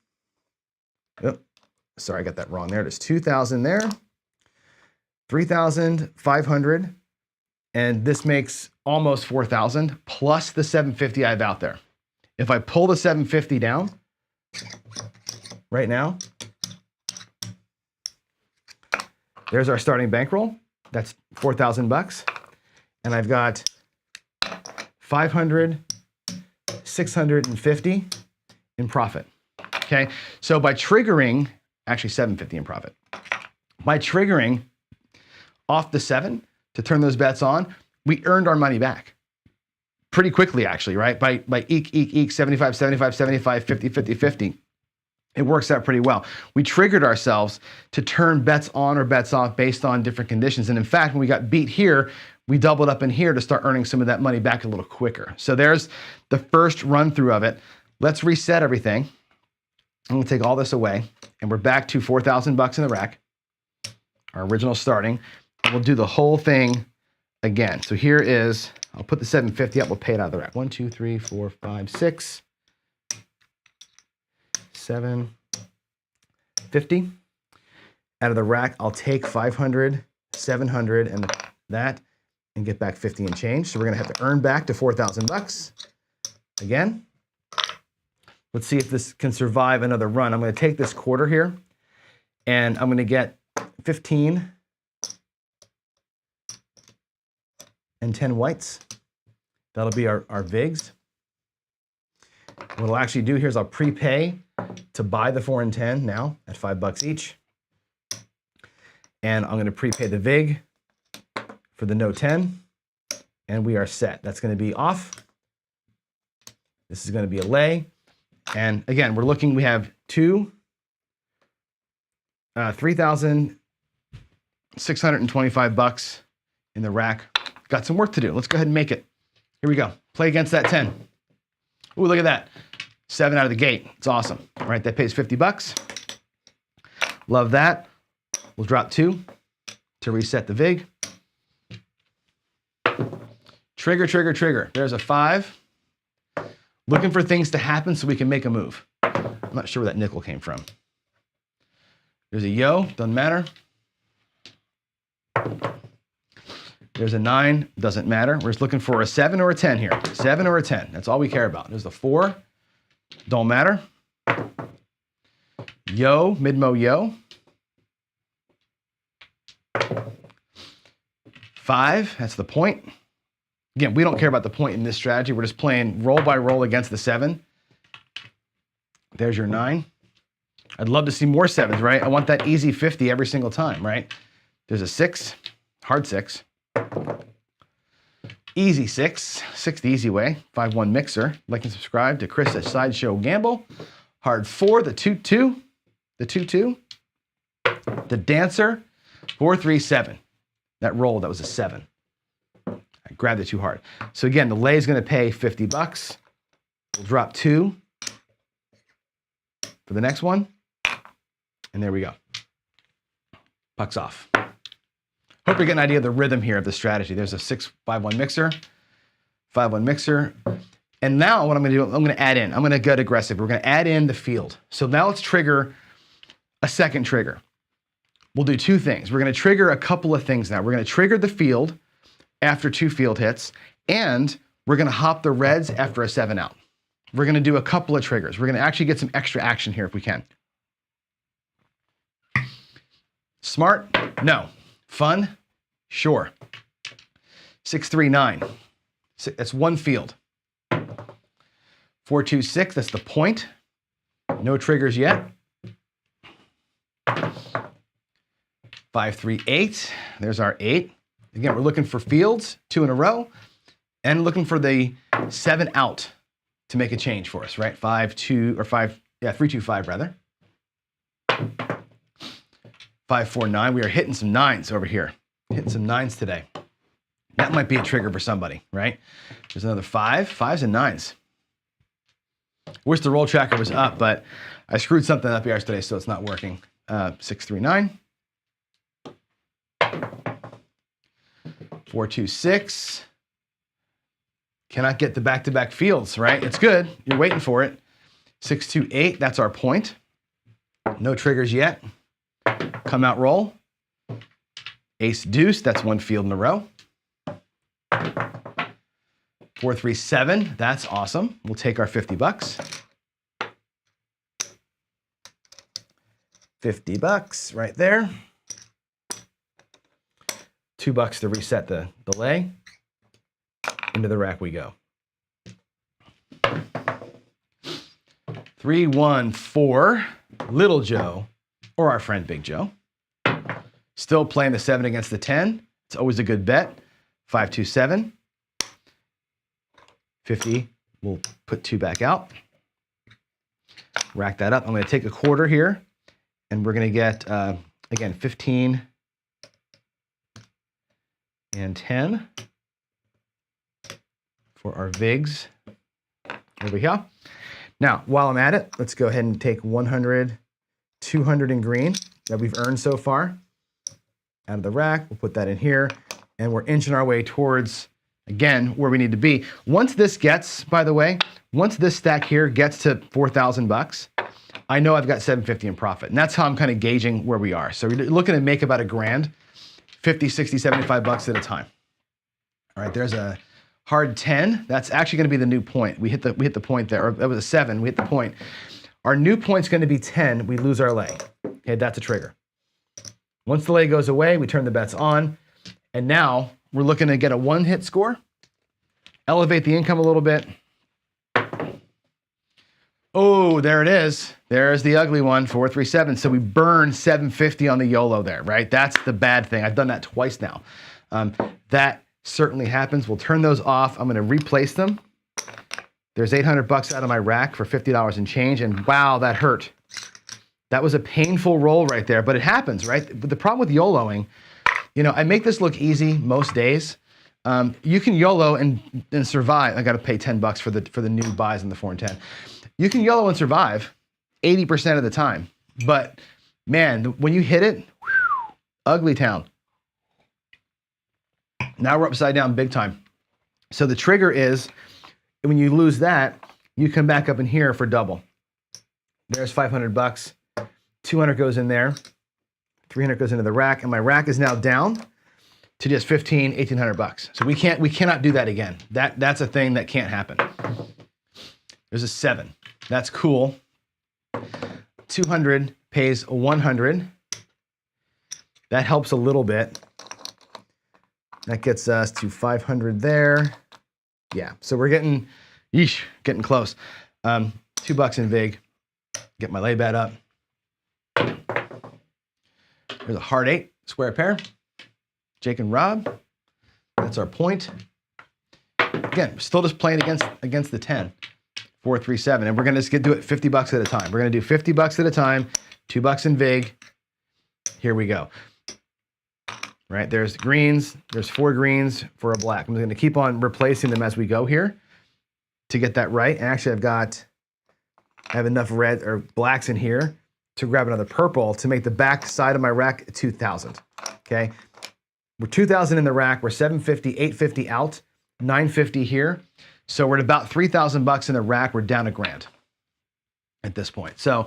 Oh, sorry, I got that wrong there. There's 2,000 there. 3,500. And this makes almost 4,000 plus the 750 I have out there. If I pull the 750 down right now, there's our starting bankroll. That's 4,000 bucks. And I've got 500, 650 in profit. Okay. So by triggering, actually 750 in profit, by triggering off the 7 to turn those bets on, we earned our money back pretty quickly, actually, right? By eek, 75, 75, 75, 50, 50, 50. It works out pretty well. We triggered ourselves to turn bets on or bets off based on different conditions. And in fact, when we got beat here, we doubled up in here to start earning some of that money back a little quicker. So there's the first run through of it. Let's reset everything. I'm gonna take all this away and we're back to 4,000 bucks in the rack, our original starting. And we'll do the whole thing again. So here is, I'll put the 750 up, we'll pay it out of the rack. 1, 2, 3, 4, 5, 6, 7, 50. Out of the rack, I'll take 500, 700, and that, and get back 50 and change. So we're gonna have to earn back to 4,000 bucks. Again, let's see if this can survive another run. I'm gonna take this quarter here, and I'm gonna get 15 and 10 whites. That'll be our VIGs. What I'll actually do here is I'll prepay to buy the 4 and 10 now at $5 each. And I'm gonna prepay the VIG for the no 10, and we are set. That's gonna be off. This is gonna be a lay. And again, we're looking, we have 3,625 bucks in the rack. Got some work to do. Let's go ahead and make it. Here we go. Play against that 10. Ooh, look at that. 7 out of the gate. It's awesome. All right, that pays 50 bucks. Love that. We'll drop 2 to reset the VIG. Trigger, trigger, trigger. There's a 5. Looking for things to happen so we can make a move. I'm not sure where that nickel came from. There's a yo, doesn't matter. There's a 9, doesn't matter. We're just looking for a 7 or a 10 here. 7 or a 10, that's all we care about. There's a 4, don't matter. Yo, mid-mo yo. 5, that's the point. Again, we don't care about the point in this strategy. We're just playing roll by roll against the 7. There's your 9. I'd love to see more 7s, right? I want that easy 50 every single time, right? There's a 6, hard 6. Easy 6, 6 the easy way. 5-1 mixer. Like and subscribe to Chris at Sideshow Gamble. Hard 4, the 2-2, the 2-2. The dancer, 4-3-7. That roll, that was a 7. I grabbed it too hard. So again, the lay is going to pay 50 bucks. We'll drop 2 for the next one. And there we go. pucks off. Hope you're getting an idea of the rhythm here of the strategy. There's a 6-5-1 mixer, 5-1 mixer. And now what I'm gonna do, I'm gonna add in, I'm gonna get aggressive. We're gonna add in the field. So now let's trigger a second trigger. We'll do two things. We're gonna trigger a couple of things now. We're gonna trigger the field after 2 field hits, and we're gonna hop the reds after a 7 out. We're gonna do a couple of triggers. We're gonna actually get some extra action here if we can. Smart? No. Fun? Sure. 6-3-9. That's 1 field. 4-2-6, that's the point. No triggers yet. 5-3-8, there's our 8. Again, we're looking for fields, 2 in a row, and looking for the 7 out to make a change for us, right? 3-2-5 rather. 5-4-9, we are hitting some 9s over here. Hitting some 9s today. That might be a trigger for somebody, right? There's another 5, 5s and 9s. Wish the roll tracker was up, but I screwed something up yesterday, so it's not working. 6-3-9. 4-2-6. Cannot get the back-to-back fields, right? It's good. You're waiting for it. 6-2-8, that's our point. No triggers yet. Come out roll. Ace deuce, that's 1 field in a row. 4-3-7, that's awesome. We'll take our $50. $50 right there. $2 to reset the delay. Into the rack we go. 3-1-4, Little Joe, or our friend Big Joe. Still playing the 7 against the 10. It's always a good bet. 5-2-7. 50, we'll put 2 back out. Rack that up. I'm going to take a quarter here, and we're going to get, again, 15 and 10 for our VIGs over here. Now, while I'm at it, let's go ahead and take 100, 200 in green that we've earned so far out of the rack. We'll put that in here, and we're inching our way towards, again, where we need to be. Once this gets, by the way, once this stack here gets to $4,000, I know I've got $750 in profit. And that's how I'm kind of gauging where we are. So we're looking to make about $1,000, 50, 60, 75 bucks at a time. All right, there's a hard 10. That's actually going to be the new point. We hit the point there, or that was a 7. We hit the point. Our new point's going to be 10. We lose our lay. Okay, that's a trigger. Once the lay goes away, we turn the bets on. And now we're looking to get a 1-hit score, elevate the income a little bit. Oh, there it is. There's the ugly one, 4-3-7. So we burn 750 on the YOLO there, right? That's the bad thing. I've done that twice now. That certainly happens. We'll turn those off. I'm going to replace them. There's 800 bucks out of my rack for $50 and change. And wow, that hurt. That was a painful roll right there, but it happens, right? But the problem with YOLOing, you know, I make this look easy most days. You can YOLO and survive. I got to pay 10 bucks for the new buys in the 4 and 10. You can YOLO and survive 80% of the time, but man, when you hit it, whew, ugly town. Now we're upside down big time. So the trigger is when you lose that, you come back up in here for double. There's 500 bucks. 200 goes in there. 300 goes into the rack, and my rack is now down to just 15, 1,800 bucks. So we cannot do that again. That's a thing that can't happen. There's a 7. That's cool. 200 pays 100. That helps a little bit. That gets us to 500 there. Yeah, so we're getting close. $2 in VIG. Get my lay bet up. There's a hard 8, square pair. Jake and Rob. That's our point. Again, still just playing against the 10. 4-3-7, and we're gonna just do it 50 bucks at a time. We're gonna do 50 bucks at a time, $2 in VIG. Here we go. Right, there's greens, there's 4 greens for a black. I'm gonna keep on replacing them as we go here to get that right. And actually I have enough red or blacks in here to grab another purple to make the back side of my rack 2,000, okay? We're 2,000 in the rack, we're 750, 850 out, 950 here. So we're at about 3,000 bucks in the rack, we're down $1,000 at this point. So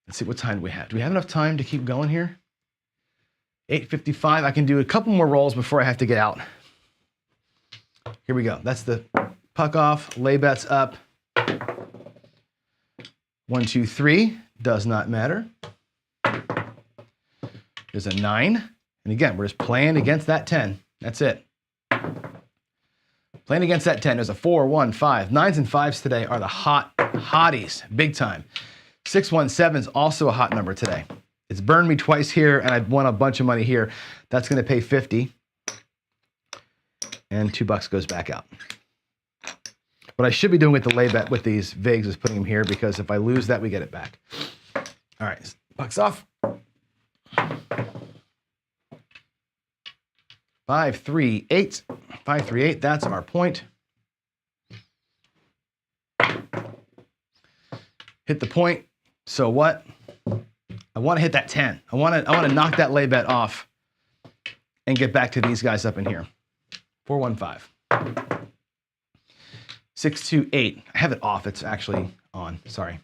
let's see, what time do we have? Do we have enough time to keep going here? 8:55, I can do a couple more rolls before I have to get out. Here we go, that's the puck off, lay bets up. 1, 2, 3, does not matter. There's a 9. And again, we're just playing against that 10. That's it. Playing against that 10. There's a 4, 1, 5. 9s and 5s today are the hotties, big time. 617 is also a hot number today. It's burned me twice here, and I've won a bunch of money here. That's going to pay 50. And $2 goes back out. What I should be doing with the lay bet with these VIGs is putting them here, because if I lose that, we get it back. All right, bucks off. 5, 3, 8. 5, 3, 8, that's our point. Hit the point. So what? I want to hit that 10. I want to knock that lay bet off and get back to these guys up in here. 4, 1, 5. 6, 2, 8. I have it off. It's actually on. Sorry.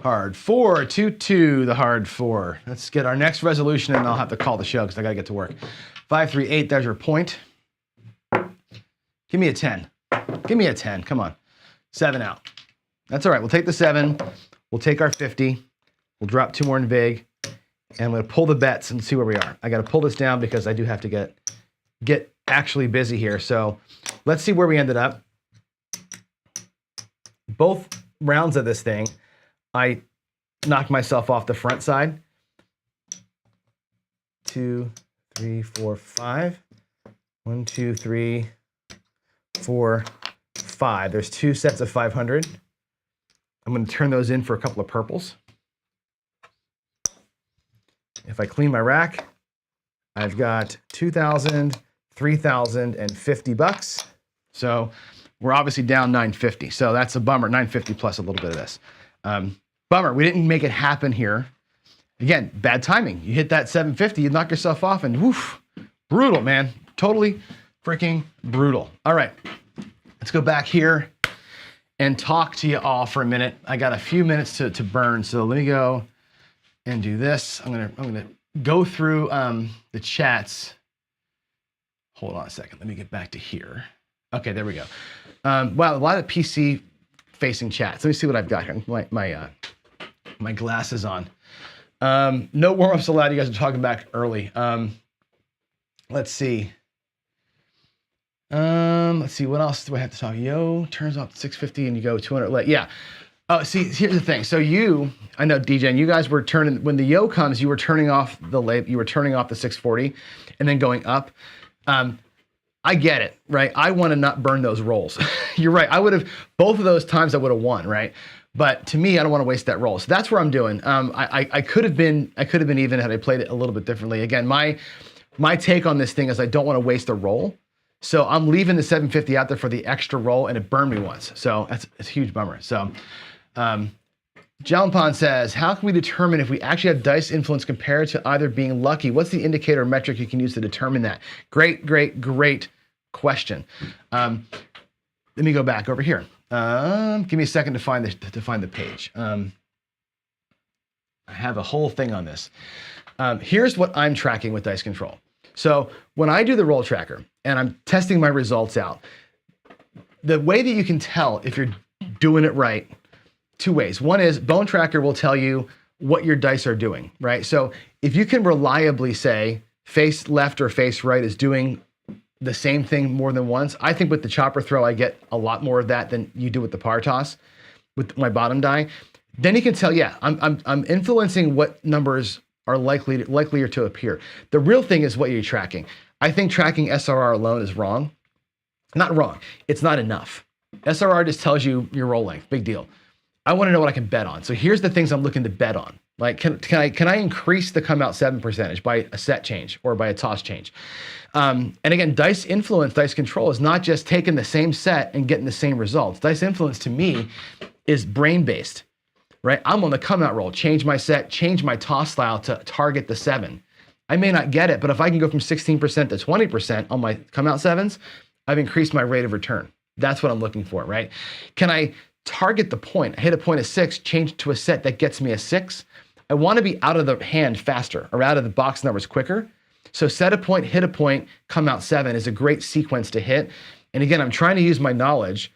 Hard 4, 2, 2. The hard 4. Let's get our next resolution, and I'll have to call the show because I got to get to work. 5, 3, 8. There's your point. Give me a 10. Give me a 10. Come on. 7 out. That's all right. We'll take the 7. We'll take our 50. We'll drop 2 more in VIG. And I'm going to pull the bets and see where we are. I got to pull this down because I do have to get actually busy here. So let's see where we ended up. Both rounds of this thing, I knocked myself off the front side. 2, 3, 4, 5. 1, 2, 3, 4, 5. There's 2 sets of 500. I'm going to turn those in for a couple of purples. If I clean my rack, I've got 2,000, 3,000, and 50 bucks. So we're obviously down 950. So that's a bummer. 950 plus a little bit of this. Bummer. We didn't make it happen here. Again, bad timing. You hit that 750, you knock yourself off, and woof, brutal, man. Totally freaking brutal. All right, let's go back here and talk to you all for a minute. I got a few minutes to burn, so let me go and do this. I'm gonna go through the chats. Hold on a second. Let me get back to here. Okay, there we go. Wow, a lot of PC facing chats. Let me see what I've got here. My glasses on. No warm-ups allowed. You guys are talking back early. Let's see. Let's see. What else do I have to talk? Yo, turns off 650 and you go 200 late. Yeah. Oh, see, here's the thing. So I know DJ, and you guys were turning, when the yo comes, you were turning off the 640 and then going up. I get it, right? I want to not burn those rolls. You're right. Both of those times I would have won, right? But to me, I don't want to waste that roll. So that's where I'm doing. I could have been even had I played it a little bit differently. Again, my take on this thing is I don't want to waste a roll. So I'm leaving the 750 out there for the extra roll, and it burned me once. So it's a huge bummer. So Jalanpan says, how can we determine if we actually have dice influence compared to either being lucky? What's the indicator or metric you can use to determine that? Great question. Let me go back over here. Give me a second to find the page. I have a whole thing on this. Here's what I'm tracking with Dice Control. So when I do the roll tracker and I'm testing my results out, the way that you can tell if you're doing it right, 2 ways. One is Bone Tracker will tell you what your dice are doing, right? So if you can reliably say face left or face right is doing the same thing more than once, I think with the chopper throw, I get a lot more of that than you do with the par toss, with my bottom die. Then you can tell, yeah, I'm influencing what numbers are likelier to appear. The real thing is what you're tracking. I think tracking SRR alone is wrong. Not wrong. It's not enough. SRR just tells you your roll length. Big deal. I want to know what I can bet on. So here's the things I'm looking to bet on. Like, can I increase the come out 7 percentage by a set change or by a toss change? And again, dice influence, dice control is not just taking the same set and getting the same results. Dice influence to me is brain based. right? I'm on the come out roll, change my set, change my toss style to target the 7. I may not get it, but if I can go from 16% to 20% on my come out 7s, I've increased my rate of return. That's what I'm looking for, right? Can I target the point, hit a point of 6, change to a set that gets me a 6? I want to be out of the hand faster or out of the box numbers quicker. So set a point, hit a point, come out 7 is a great sequence to hit. And again, I'm trying to use my knowledge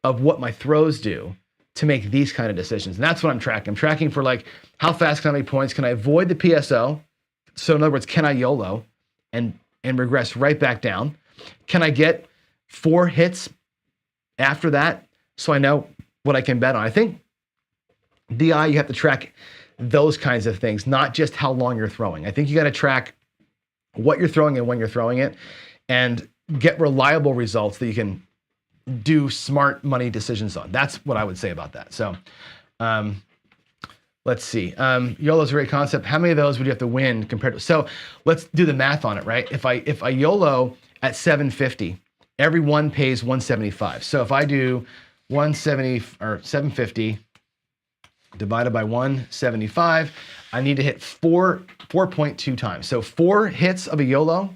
of what my throws do to make these kind of decisions. And that's what I'm tracking. I'm tracking for like, how fast can I make points? Can I avoid the PSO? So in other words, can I YOLO and regress right back down? Can I get 4 hits after that so I know what I can bet on? I think DI, you have to track those kinds of things, not just how long you're throwing. I think you got to track what you're throwing and when you're throwing it and get reliable results that you can do smart money decisions on. That's what I would say about that. So let's see. YOLO is a great concept. How many of those would you have to win compared to? So let's do the math on it, right? If I YOLO at 750, every one pays 175. So if I do 170 or 750 divided by 175, I need to hit 4.2 times. So 4 hits of a YOLO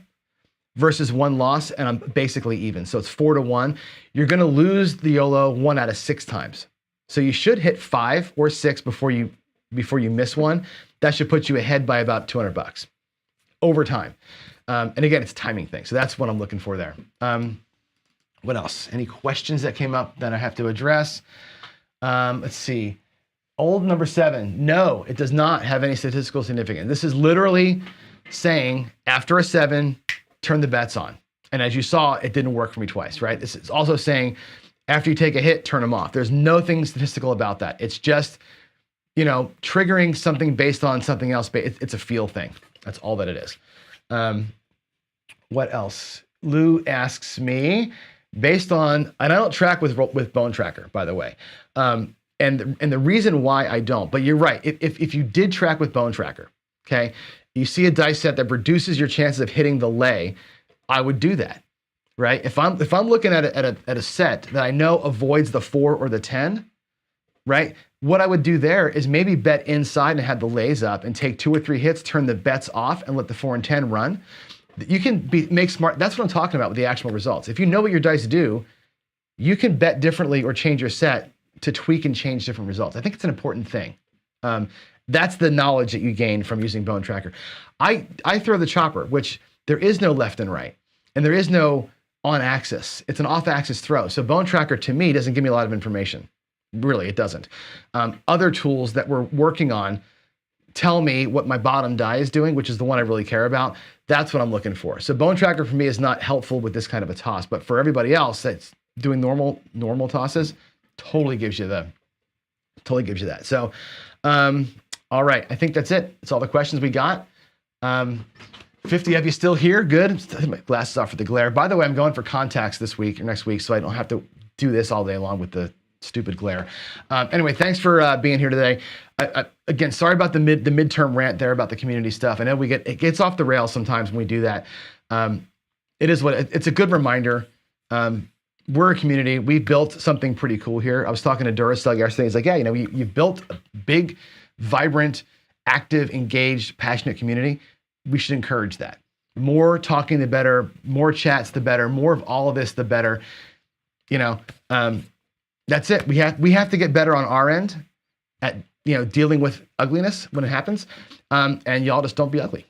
versus 1 loss, and I'm basically even. So it's 4 to 1. You're going to lose the YOLO 1 out of 6 times. So you should hit 5 or 6 before you miss one. That should put you ahead by about $200 over time. And again, it's a timing thing. So that's what I'm looking for there. What else? Any questions that came up that I have to address? Let's see. Old number 7. No, it does not have any statistical significance. This is literally saying after a 7, turn the bets on. And as you saw, it didn't work for me twice, right? This is also saying after you take a hit, turn them off. There's nothing statistical about that. It's just, triggering something based on something else. It's a feel thing. That's all that it is. What else? Lou asks me, based on, and I don't track with Bone Tracker, by the way. And the reason why I don't, but you're right. If you did track with Bone Tracker, okay, you see a dice set that reduces your chances of hitting the lay, I would do that, right? If I'm looking at a set that I know avoids the 4 or the 10, right? What I would do there is maybe bet inside and have the lays up and take 2 or 3 hits, turn the bets off, and let the 4 and 10 run. You can make smart. That's what I'm talking about with the actual results. If you know what your dice do, you can bet differently or change your set to tweak and change different results. I think it's an important thing. That's the knowledge that you gain from using Bone Tracker. I throw the chopper, which there is no left and right, and there is no on axis. It's an off axis throw. So Bone Tracker to me doesn't give me a lot of information. Really, it doesn't. Other tools that we're working on tell me what my bottom die is doing, which is the one I really care about. That's what I'm looking for. So Bone Tracker for me is not helpful with this kind of a toss, but for everybody else that's doing normal tosses, totally gives you that. So, all right, I think that's it. That's all the questions we got. 50 of you still here, good. Take my glasses off for the glare. By the way, I'm going for contacts this week or next week, so I don't have to do this all day long with the stupid glare. Anyway, thanks for being here today. Again, sorry about the midterm rant there about the community stuff. I know it gets off the rails sometimes when we do that. It's a good reminder. We're a community. We built something pretty cool here. I was talking to Duracell yesterday. He's like, yeah, you've built a big, vibrant, active, engaged, passionate community. We should encourage that. More talking, the better. More chats, the better. More of all of this, the better. That's it. We have to get better on our end at dealing with ugliness when it happens. And y'all just don't be ugly.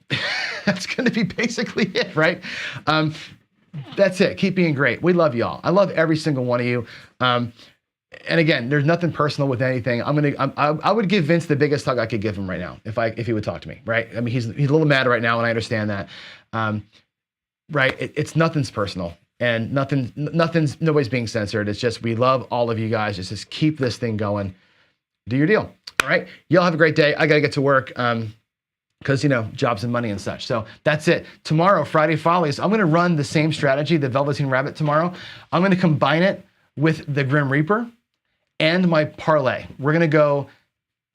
That's going to be basically it, right? That's it. Keep being great. We love y'all. I love every single one of you. And again, there's nothing personal with anything. I would give Vince the biggest hug I could give him right now if he would talk to me, right? I mean, he's a little mad right now, and I understand that. Right? It's nothing's personal, and nobody's being censored. It's just we love all of you guys. Just keep this thing going. Do your deal. All right. Y'all have a great day. I gotta get to work. Because, jobs and money and such. So that's it. Tomorrow, Friday Follies, I'm going to run the same strategy, the Velveteen Rabbit tomorrow. I'm going to combine it with the Grim Reaper and my parlay. We're going to go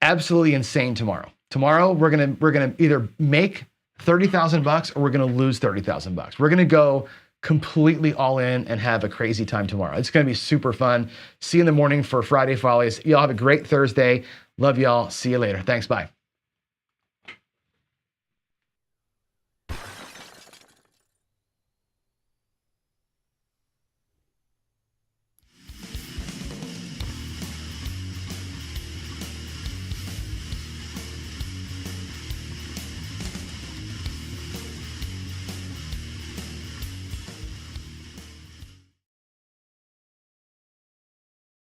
absolutely insane tomorrow. Tomorrow, we're going to either make $30,000 or we're going to lose $30,000. We're going to go completely all in and have a crazy time tomorrow. It's going to be super fun. See you in the morning for Friday Follies. Y'all have a great Thursday. Love y'all. See you later. Thanks. Bye.